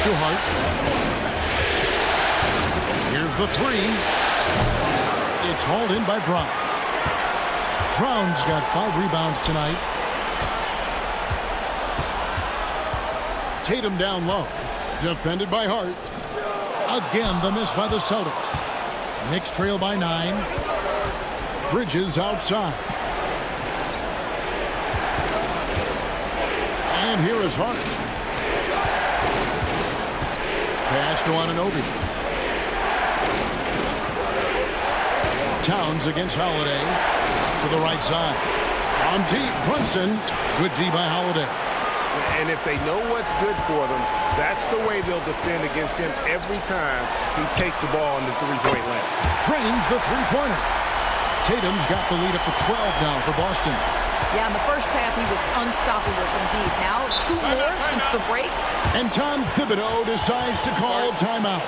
B: To Hart. Here's the 3. It's hauled in by Brown. Brown's got 5 rebounds tonight. Tatum down low. Defended by Hart. Again, the miss by the Celtics. Knicks trail by 9. Bridges outside. And here is Hart. Pass to Anunoby. Towns against Holiday. To the right side. On deep, Brunson. Good D by Holiday.
C: And if they know what's good for them, that's the way they'll defend against him every time he takes the ball in the three-point line.
B: Drains the three-pointer. Tatum's got the lead up to 12 now for Boston.
D: Yeah, in the first half, he was unstoppable from deep. Now, 2 more since the break.
B: And Tom Thibodeau decides to call timeout.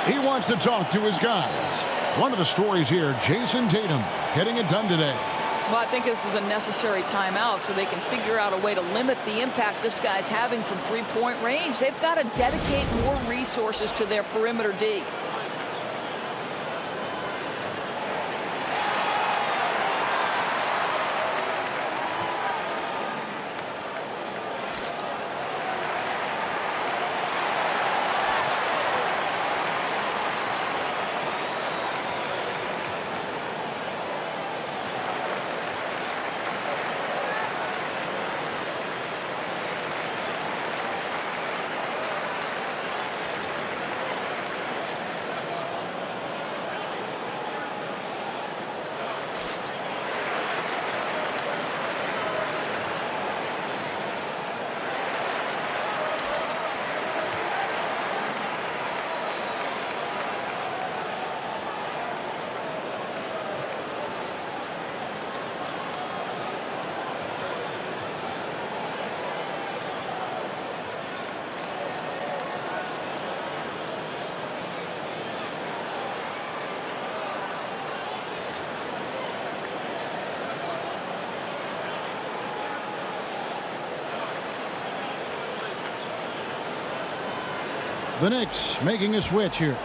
B: He wants to talk to his guys. One of the stories here, Jason Tatum getting it done today.
D: Well, I think this is a necessary timeout so they can figure out a way to limit the impact this guy's having from three-point range. They've got to dedicate more resources to their perimeter D.
B: The Knicks making a switch here.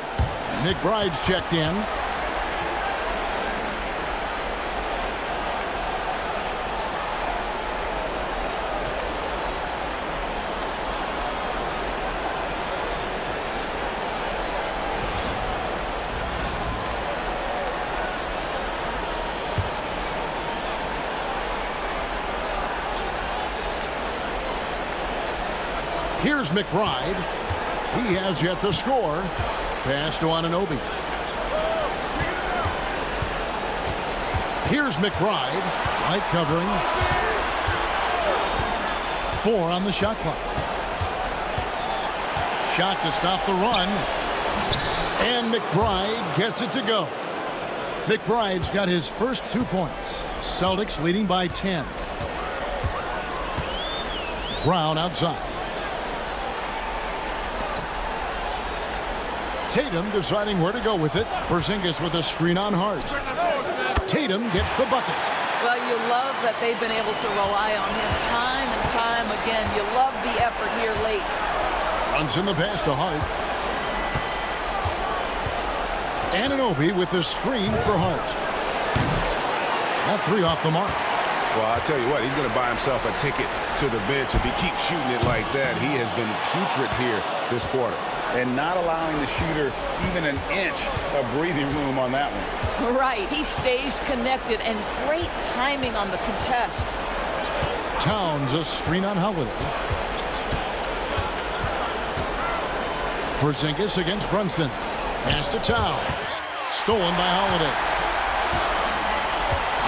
B: McBride's checked in. Here's McBride. He has yet to score. Pass to Anunoby. Here's McBride. Light covering. 4 on the shot clock. Shot to stop the run. And McBride gets it to go. McBride's got his first 2 points. Celtics leading by 10. Brown outside. Tatum deciding where to go with it. Porzingis with a screen on Hart. Tatum gets the bucket.
D: Well, you love that they've been able to rely on him time and time again. You love the effort here late.
B: Runs in the pass to Hart. Anunoby with the screen for Hart. That 3 off the mark.
A: Well, I'll tell you what, he's going to buy himself a ticket to the bench. If he keeps shooting it like that, he has been putrid here this quarter. And not allowing the shooter even an inch of breathing room on that one.
D: Right, he stays connected, and great timing on the contest.
B: Towns a screen on Holiday. Porzingis against Brunson. Pass to Towns. Stolen by Holiday.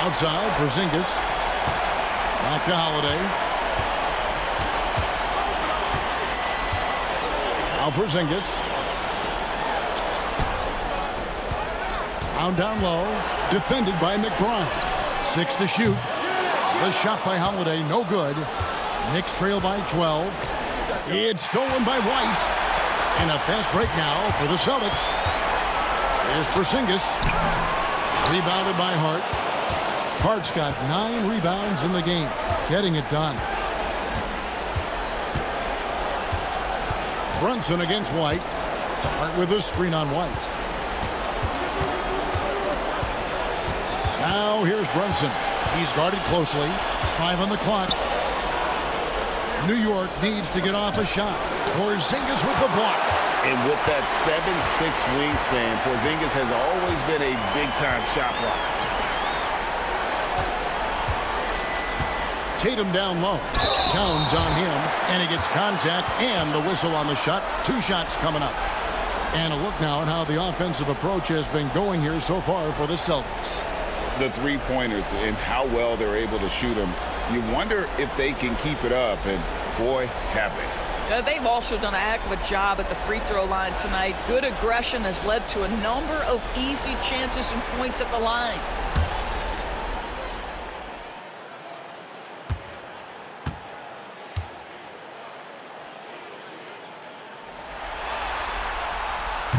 B: Outside, Porzingis. Back to Holiday. Now Porzingis. Down low. Defended by McBride. 6 to shoot. The shot by Holiday, no good. Knicks trail by 12. It's stolen by White. And a fast break now for the Celtics. Here's Porzingis. Rebounded by Hart. Hart's got 9 rebounds in the game. Getting it done. Brunson against White. Hart with a screen on White. Now here's Brunson. He's guarded closely. 5 on the clock. New York needs to get off a shot. Porzingis with the block.
A: And with that 7'6" wingspan, Porzingis has always been a big-time shot blocker.
B: Tatum down low. Towns on him, and he gets contact and the whistle on the shot. 2 shots coming up. And a look now at how the offensive approach has been going here so far for the Celtics.
A: The three-pointers and how well they're able to shoot them. You wonder if they can keep it up. And boy, have they.
D: They've also done a heck of a job at the free throw line tonight. Good aggression has led to a number of easy chances and points at the line.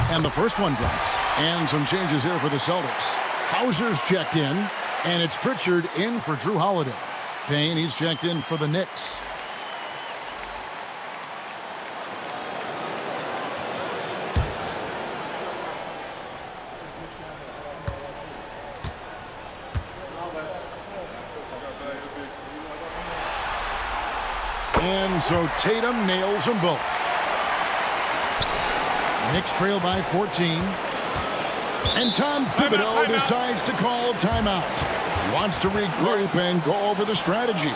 B: And the first one drops. And some changes here for the Celtics. Hauser's checked in, and it's Pritchard in for Jrue Holiday. Payne, he's checked in for the Knicks. And so Tatum nails them both. Knicks trail by 14. And Tom Thibodeau decides to call timeout. He wants to regroup and go over the strategy.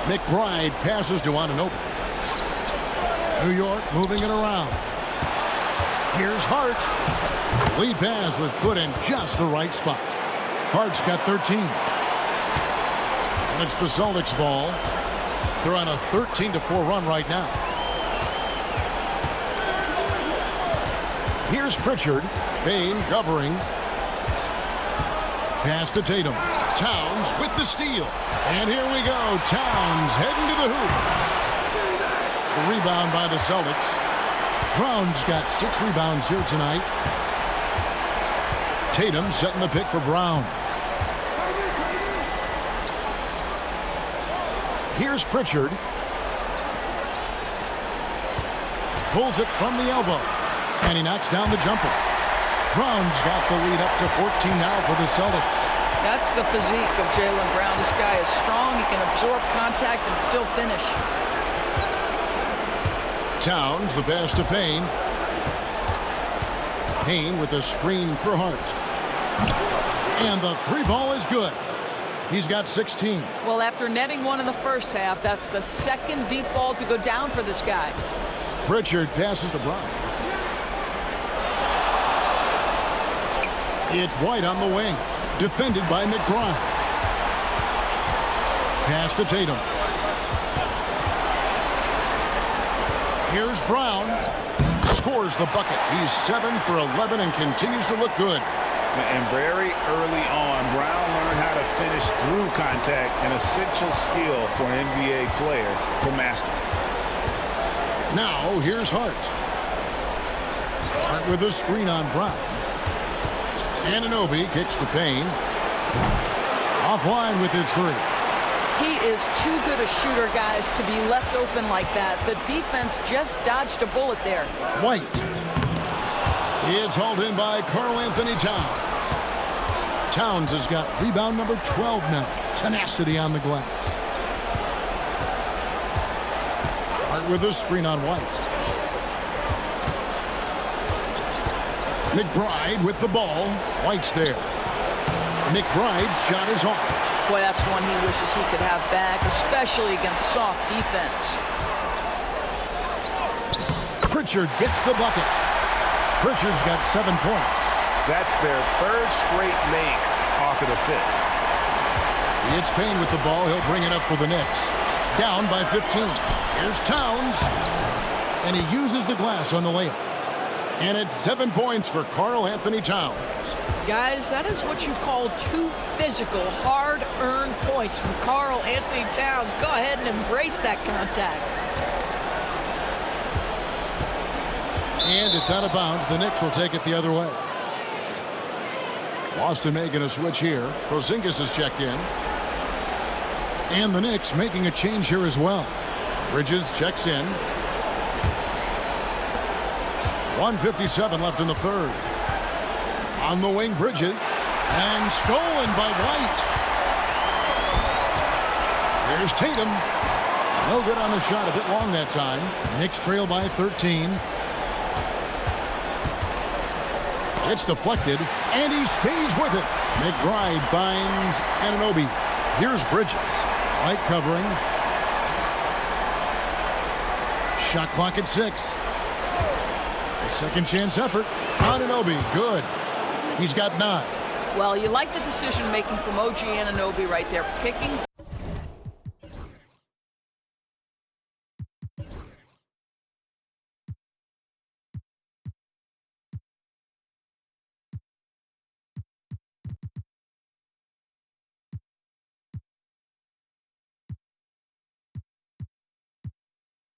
B: McBride passes to Anunoby. New York moving it around. Here's Hart. Lead pass was put in just the right spot. Hart's got 13. And it's the Celtics ball. They're on a 13-4 run right now. Here's Pritchard. Payne covering. Pass to Tatum. Towns with the steal. And here we go. Towns heading to the hoop. The rebound by the Celtics. Brown's got 6 rebounds here tonight. Tatum setting the pick for Brown. Here's Pritchard. Pulls it from the elbow. And he knocks down the jumper. Brown's got the lead up to 14 now for the Celtics.
D: That's the physique of Jaylen Brown. This guy is strong. He can absorb contact and still finish.
B: Towns, the pass to Payne. Payne with a screen for Hart. And the 3 ball is good. He's got 16.
D: Well, after netting one in the first half, that's the second deep ball to go down for this guy.
B: Pritchard passes to Brown. It's White on the wing. Defended by McBride. Pass to Tatum. Here's Brown. Scores the bucket. He's 7 for 11 and continues to look good.
A: And very early on, Brown learned how to finish through contact, an essential skill for an NBA player to master.
B: Now, here's Hart. Hart with a screen on Brown. Anunoby kicks to Payne. Offline with his 3.
D: He is too good a shooter, guys, to be left open like that. The defense just dodged a bullet there.
B: White. It's hauled in by Karl-Anthony Towns. Towns has got rebound number 12 now. Tenacity on the glass. Hart with a screen on White. McBride with the ball. White's there. McBride's shot is off.
D: Boy, that's one he wishes he could have back, especially against soft defense.
B: Pritchard gets the bucket. Pritchard's got 7 points.
C: That's their third straight make off an assist.
B: It's Payne with the ball. He'll bring it up for the Knicks. Down by 15. Here's Towns. And he uses the glass on the layup. And it's 7 points for Karl-Anthony Towns.
D: Guys, that is what you call two physical, hard-earned points from Karl-Anthony Towns. Go ahead and embrace that contact.
B: And it's out of bounds. The Knicks will take it the other way. Boston making a switch here. Porzingis is checked in. And the Knicks making a change here as well. Bridges checks in. 1:57 left in the third. On the wing, Bridges. And stolen by White. Here's Tatum. No good on the shot. A bit long that time. Knicks trail by 13. It's deflected, and he stays with it. McBride finds Anunoby. Here's Bridges. White covering. Shot clock at 6. A second chance effort. Anunoby, good. He's got 9.
D: Well, you like the decision-making from OG Anunoby right there, picking.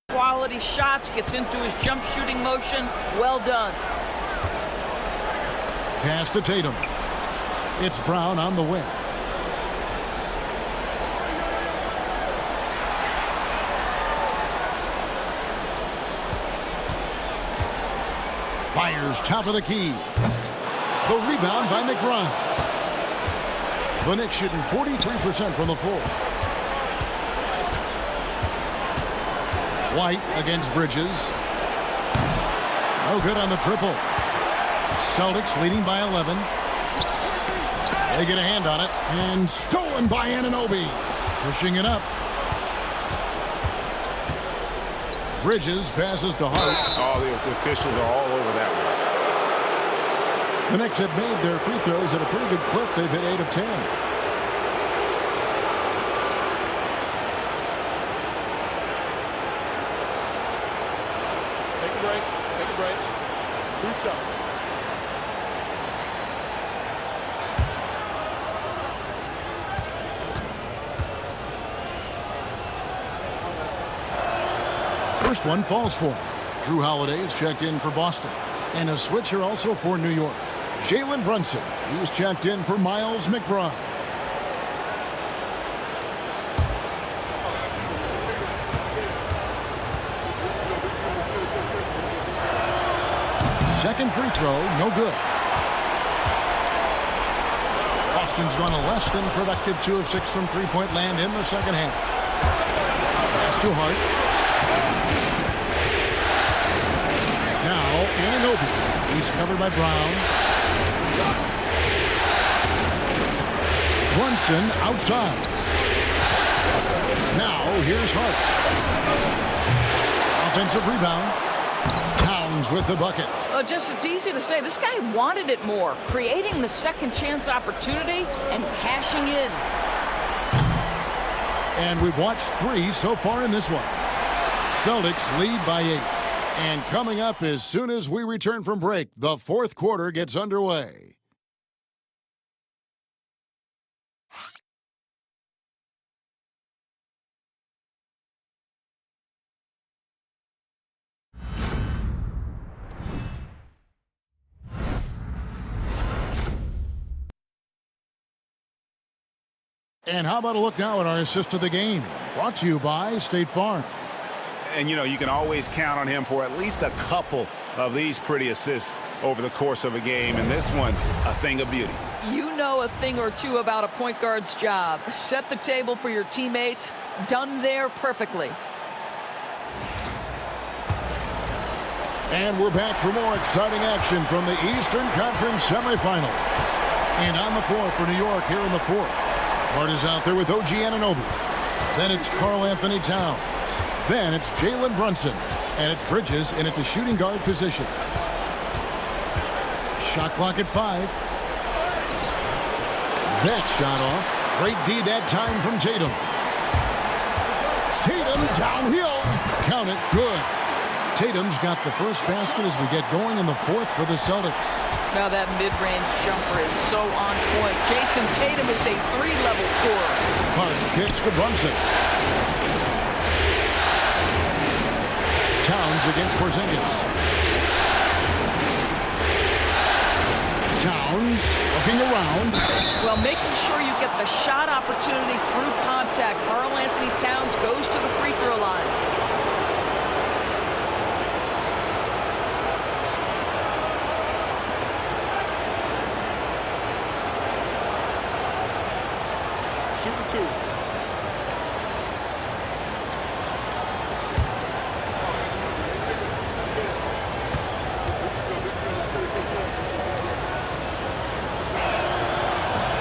D: Quality shots, gets into his jump shooting motion. Well done.
B: Pass to Tatum. It's Brown on the wing. Fires top of the key. The rebound by McBride. The Knicks shooting 43% from the floor. White against Bridges. No good on the triple. Celtics leading by 11. They get a hand on it. And stolen by Anunoby. Pushing it up. Bridges passes to Hart.
C: Oh, the officials are all over that one.
B: The Knicks have made their free throws at a pretty good clip. They've hit 8 of 10.
J: Take a break. Take a break. 2 shots.
B: First one falls for him. Jrue Holiday is checked in for Boston. And a switch here also for New York. Jalen Brunson, he's checked in for Miles McBride. Second free throw, no good. Boston's gone a less than productive 2 of 6 from three-point land in the second half. Pass to Hart. Now, Anunoby. He's covered by Brown. Brunson outside. Now, here's Hart. Offensive rebound. Towns with the bucket.
D: Well, it's easy to say. This guy wanted it more, creating the second chance opportunity and cashing in.
B: And we've watched 3 so far in this one. Celtics lead by 8. And coming up as soon as we return from break, the fourth quarter gets underway. And how about a look now at our assist of the game? Brought to you by State Farm.
C: And, you know, you can always count on him for at least a couple of these pretty assists
A: over the course of a game, and this one, a thing of beauty.
D: You know a thing or two about a point guard's job. Set the table for your teammates. Done there perfectly.
B: And we're back for more exciting action from the Eastern Conference semifinal. And on the floor for New York here in the fourth. Hart is out there with OG Anunoby. Then it's Karl-Anthony Towns. Then it's Jalen Brunson. And it's Bridges in at the shooting guard position. Shot clock at 5. That shot off. Great D that time from Tatum. Tatum downhill. Count it. Good. Tatum's got the first basket as we get going in the fourth for the Celtics.
D: Now that mid-range jumper is so on point. Jason Tatum is a 3-level scorer.
B: Hart kicks to Brunson. Towns against Porzingis. Towns looking around.
D: Well, making sure you get the shot opportunity through contact. Karl-Anthony Towns goes to the free throw line.
J: Shooting 2.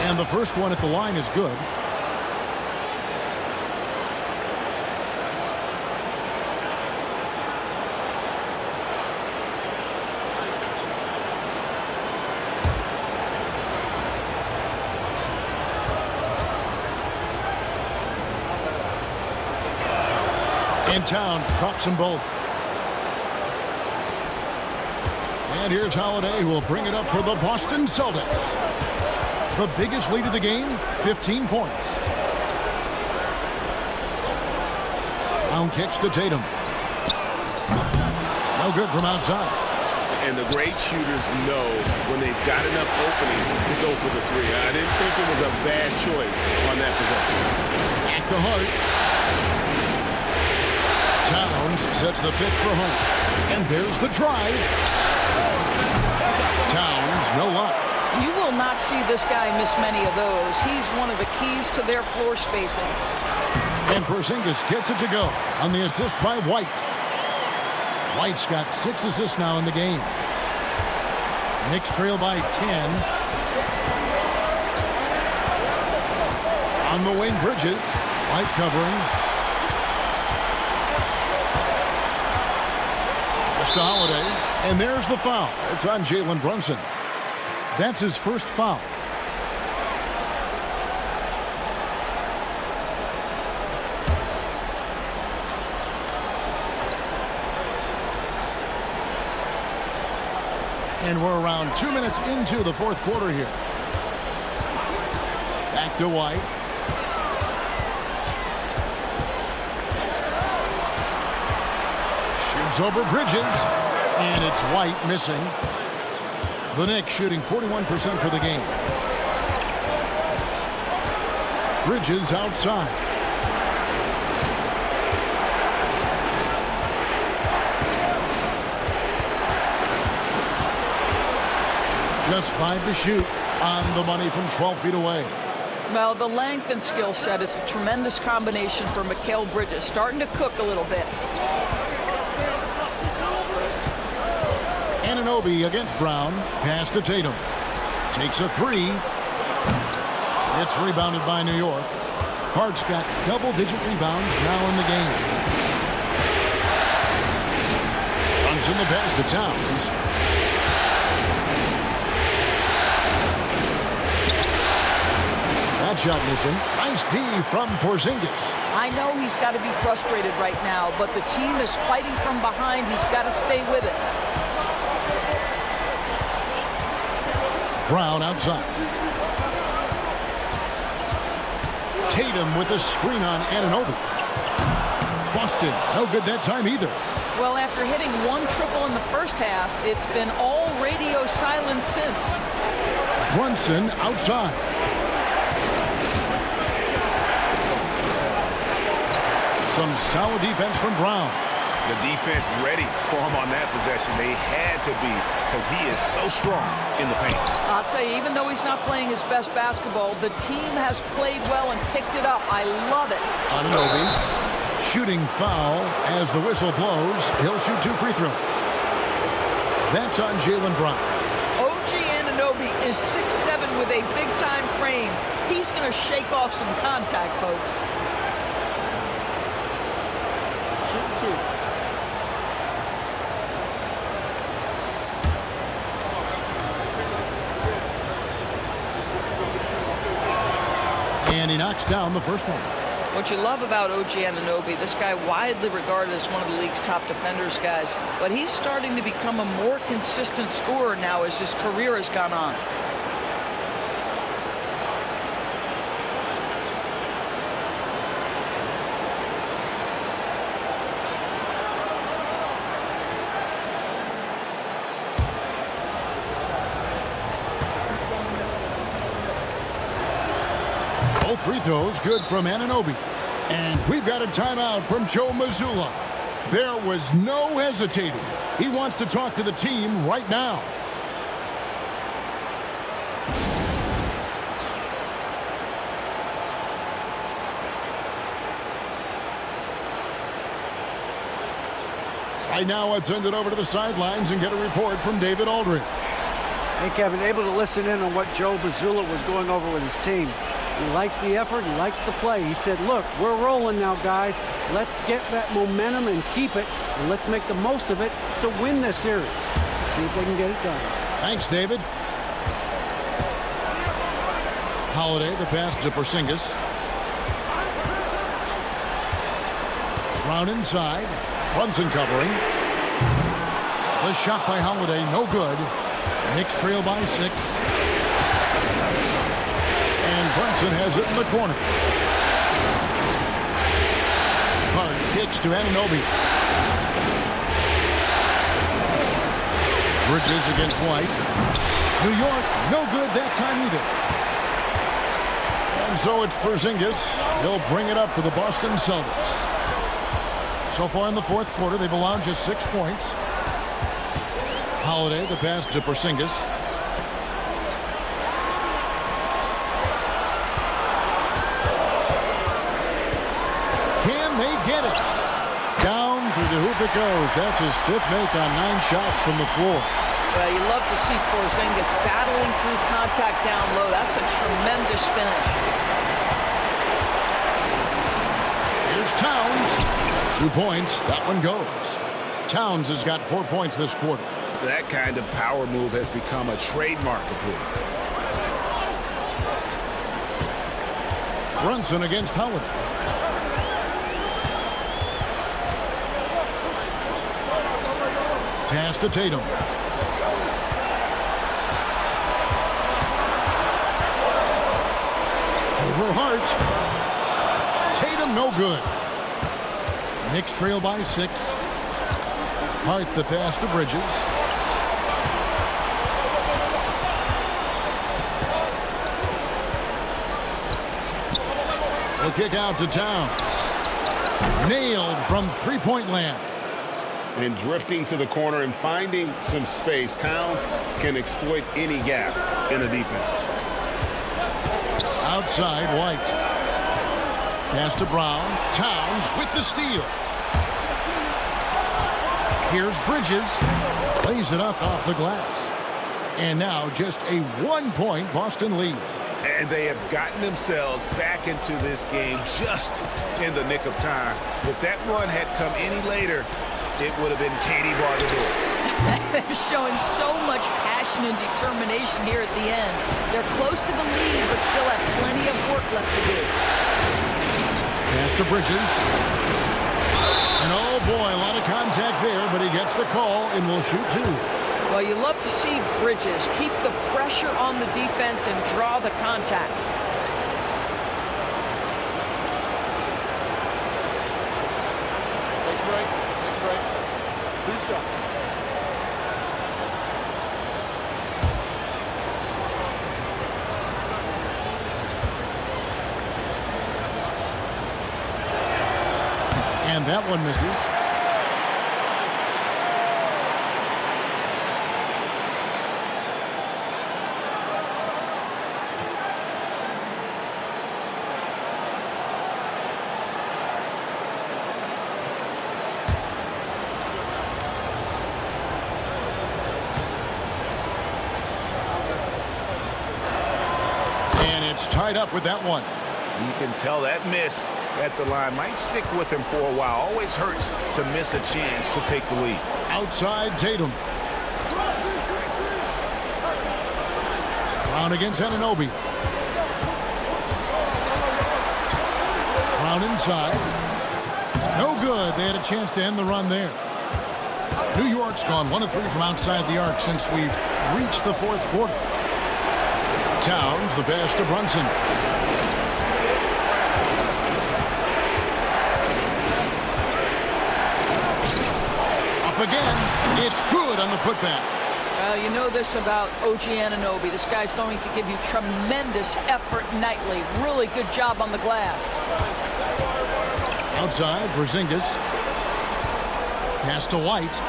B: And the first one at the line is good. And Towns drops them both. And here's Holiday, who will bring it up for the Boston Celtics. The biggest lead of the game, 15 points. Brown kicks to Tatum. No good from outside.
C: And the great shooters know when they've got enough opening to go for the three. I didn't think it was a bad choice on that possession.
B: Back to Hart. Towns sets the pick for Hart. And there's the drive. Towns, no luck.
D: You will not see this guy miss many of those. He's one of the keys to their floor spacing.
B: And Porzingis gets it to go on the assist by White. White's got 6 assists now in the game. Knicks trail by 10. On the wing, Bridges. White covering. To Holiday, and there's the foul. It's on Jalen Brunson. That's his first foul. And we're around 2 minutes into the fourth quarter here. Back to White. Over Bridges, and it's White missing. The Knicks shooting 41% for the game. Bridges outside. Just 5 to shoot, on the money from 12 feet away.
D: Well, the length and skill set is a tremendous combination for Mikal Bridges, starting to cook a little bit.
B: Anunoby against Brown. Pass to Tatum. Takes a 3. It's rebounded by New York. Hart's got double-digit rebounds now in the game. Runs in the pass to Towns. That shot missing. Nice D from Porzingis.
D: I know he's got to be frustrated right now, but the team is fighting from behind. He's got to stay with it.
B: Brown outside. Tatum with a screen on Anunoby. Boston, no good that time either.
D: Well, after hitting 1 triple in the first half, it's been all radio silence since.
B: Brunson outside. Some solid defense from Brown.
C: The defense ready for him on that possession. They had to be because he is so strong in the paint.
D: I'll tell you, even though he's not playing his best basketball, the team has played well and picked it up. I love it.
B: Anunoby, shooting foul as the whistle blows. He'll shoot 2 free throws. That's on Jaylen Brown.
D: OG Anunoby is 6'7" with a big-time frame. He's going to shake off some contact, folks.
J: Shoot 2.
B: And he knocks down the first one.
D: What you love about OG Anunoby, this guy widely regarded as one of the league's top defenders, guys, but he's starting to become a more consistent scorer now as his career has gone on.
B: Both free throws good from Anunoby. And we've got a timeout from Joe Mazzulla. There was no hesitating. He wants to talk to the team right now. Right now, let's send it over to the sidelines and get a report from David Aldridge.
E: Hey, Kevin, able to listen in on what Joe Mazzulla was going over with his team. He likes the effort. He likes the play. He said, look, we're rolling now, guys. Let's get that momentum and keep it, and let's make the most of it to win this series. See if they can get it done.
B: Thanks, David. Holiday, the pass to Porzingis. Brown inside. Brunson covering. The shot by Holiday, no good. Knicks trail by 6. And Brunson has it in the corner. Hard kicks to Anunoby. Bridges against White. New York, no good that time either. And so it's Porzingis. He'll bring it up for the Boston Celtics. So far in the fourth quarter, they've allowed just 6 points. Holiday, the pass to Porzingis. Can they get it? Down through the hoop it goes. That's his 5th make on 9 shots from the floor.
D: Well, you love to see Porzingis battling through contact down low. That's a tremendous finish.
B: Here's Towns. 2 points. That one goes. Towns has got 4 points this quarter.
C: That kind of power move has become a trademark of his.
B: Brunson against Holiday. Pass to Tatum. Over Hart. Tatum no good. Knicks trail by 6. Hart the pass to Bridges. He'll kick out to Towns. Nailed from 3-point land.
A: And drifting to the corner and finding some space, Towns can exploit any gap in the defense.
B: Outside, White. Pass to Brown. Towns with the steal. Here's Bridges. Lays it up off the glass. And now just a 1-point Boston lead.
C: And they have gotten themselves back into this game just in the nick of time. If that run had come any later, it would have been Katie bar the door.
D: They're showing so much passion and determination here at the end. They're close to the lead, but still have plenty of work left to do.
B: Pass to Bridges. And oh boy, a lot of contact there, but he gets the call and will shoot 2.
D: Well, you love to see Bridges keep the pressure on the defense and draw the contact.
J: Take a break. Take a break. 2 shots.
B: And that one misses. It's tied up with that one.
C: You can tell that miss at the line might stick with him for a while. Always hurts to miss a chance to take the lead.
B: Outside Tatum. Brown against Anunoby. Brown inside. No good. They had a chance to end the run there. New York's gone 1 of 3 from outside the arc since we've reached the fourth quarter. Towns, the pass to Brunson. Up again. It's good on the putback.
D: Well, you know this about OG Anunoby. This guy's going to give you tremendous effort nightly. Really good job on the glass.
B: Outside, Porzingis. Pass to White.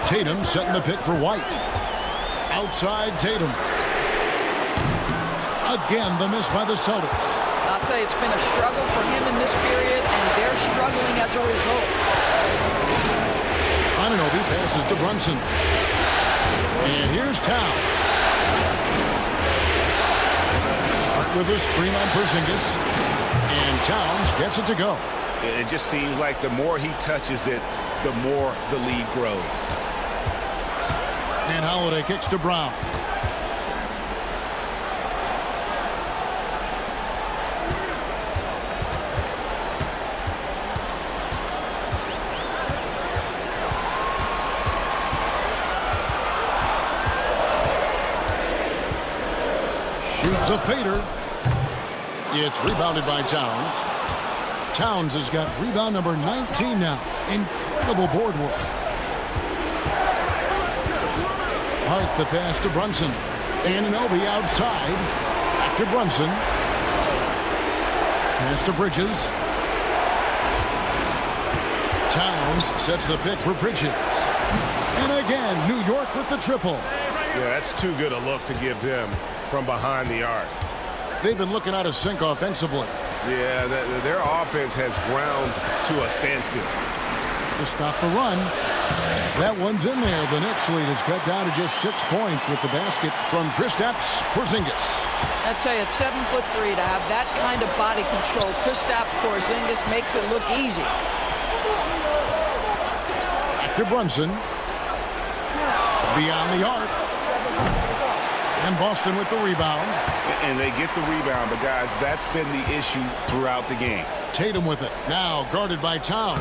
B: Tatum setting the pick for White. Outside Tatum. Again, the miss by the Celtics.
D: I'll tell you, it's been a struggle for him in this period, and they're struggling as a result.
B: Anunoby passes to Brunson. And here's Towns. Hart with a screen on Porzingis. And Towns gets it to go.
C: It just seems like the more he touches it, the more the lead grows.
B: And Holiday kicks to Brown. Shoots a fader. It's rebounded by Towns. Towns has got rebound number 19 now. Incredible board work. Hart the pass to Brunson. Anunoby outside. Back to Brunson. Pass to Bridges. Towns sets the pick for Bridges. And again, New York with the triple.
C: Yeah, that's too good a look to give them from behind the arc.
B: They've been looking out of sync offensively.
C: Yeah, their offense has ground to a standstill.
B: To stop the run. That one's in there. The Knicks lead is cut down to just 6 points with the basket from Kristaps Porzingis.
D: I tell you, at 7'3", to have that kind of body control, Kristaps Porzingis makes it look easy.
B: Back to Brunson. Beyond the arc. And Boston with the rebound.
C: And they get the rebound, but guys, that's been the issue throughout the game.
B: Tatum with it. Now guarded by Towns.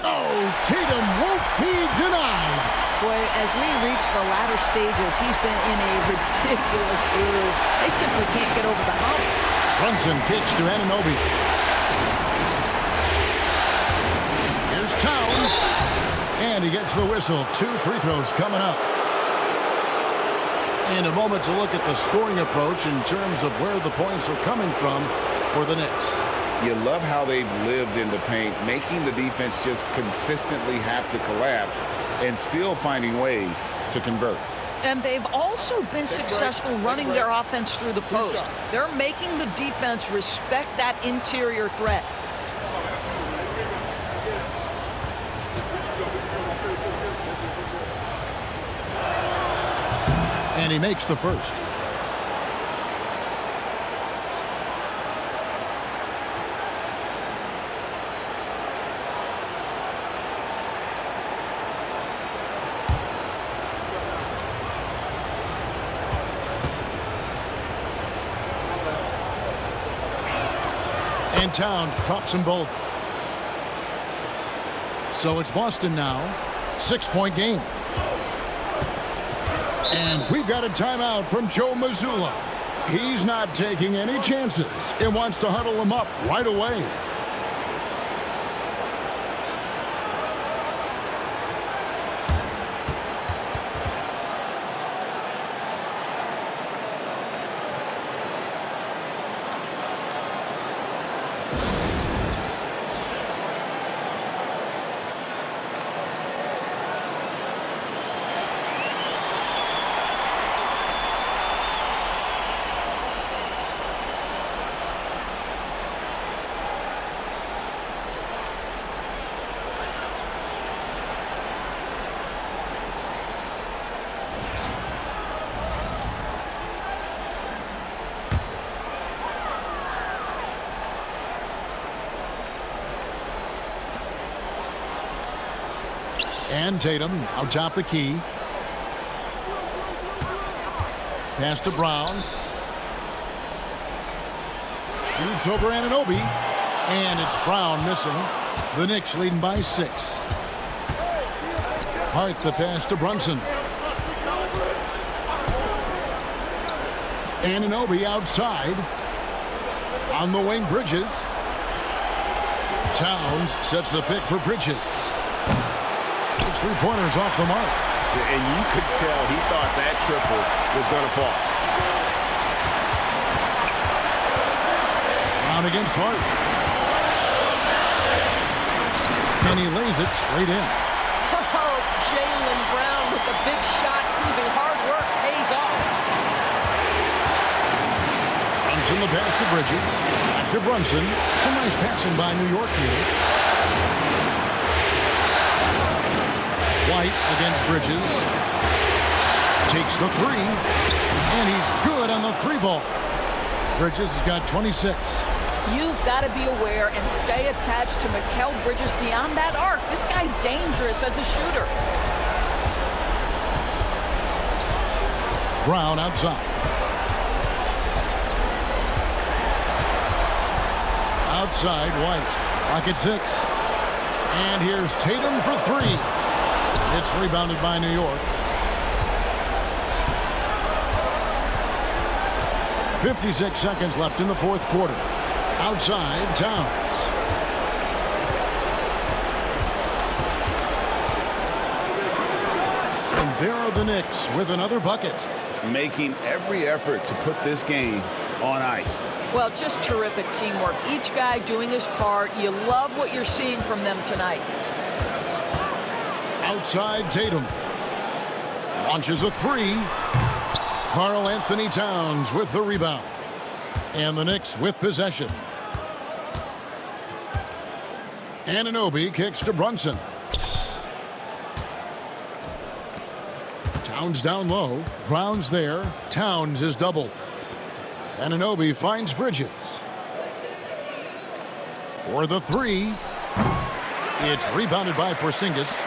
B: Oh, Tatum won't be denied.
D: Boy, as we reach the latter stages, he's been in a ridiculous groove. They simply can't get over the hump.
B: Brunson kicks to Anunoby. Here's Towns. And he gets the whistle. 2 free throws coming up. In a moment to look at the scoring approach in terms of where the points are coming from for the Knicks.
A: You love how they've lived in the paint, making the defense just consistently have to collapse and still finding ways to convert.
D: And they've also been successful running their offense through the post. They're making the defense respect that interior threat.
B: And he makes the first. And Towns drops them both. So it's Boston now. 6-point game. And we've got a timeout from Joe Mazzulla. He's not taking any chances and wants to huddle them up right away. And Tatum out top the key. Pass to Brown. Shoots over Anunoby. And it's Brown missing. The Knicks leading by 6. Hart the pass to Brunson. Anunoby outside. On the wing, Bridges. Towns sets the pick for Bridges. Those three-pointers off the mark.
C: And you could tell he thought that triple was going to fall.
B: Brown against Hart. And he lays it straight in.
D: Oh, Jaylen Brown with the big shot, proving hard work pays off.
B: Brunson the pass to Bridges. Back to Brunson. Some nice passing by New York here. White against Bridges. Takes the three. And he's good on the three ball. Bridges has got 26.
D: You've got to be aware and stay attached to Mikal Bridges beyond that arc. This guy dangerous as a shooter.
B: Brown outside. Outside, White. Clock at 6. And here's Tatum for 3. It's rebounded by New York. 56 seconds left in the fourth quarter. Outside, Towns. And there are the Knicks with another bucket.
A: Making every effort to put this game on ice.
D: Well, just terrific teamwork. Each guy doing his part. You love what you're seeing from them tonight.
B: Outside, Tatum. Launches a three. Karl-Anthony Towns with the rebound. And the Knicks with possession. Anunoby kicks to Brunson. Towns down low. Brown's there. Towns is doubled. Anunoby finds Bridges. For the three. It's rebounded by Porzingis.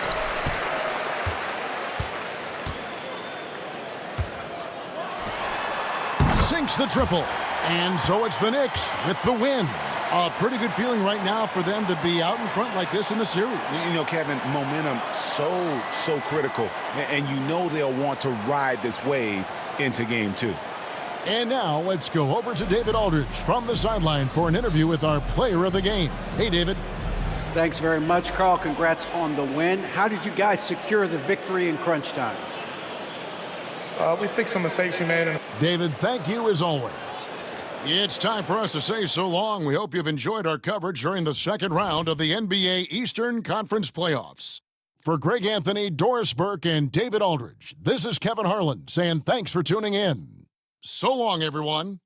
B: Sinks the triple. And so it's the Knicks with the win. A pretty good feeling right now for them to be out in front like this in the series.
A: You know, Kevin, momentum so critical. And you know they'll want to ride this wave into game 2.
B: And now let's go over to David Aldridge from the sideline for an interview with our player of the game. Hey, David.
E: Thanks very much, Carl. Congrats on the win. How did you guys secure the victory in crunch time?
K: We fixed some mistakes we made.
B: David, thank you as always. It's time for us to say so long. We hope you've enjoyed our coverage during the second round of the NBA Eastern Conference Playoffs. For Greg Anthony, Doris Burke, and David Aldridge, this is Kevin Harlan saying thanks for tuning in. So long, everyone.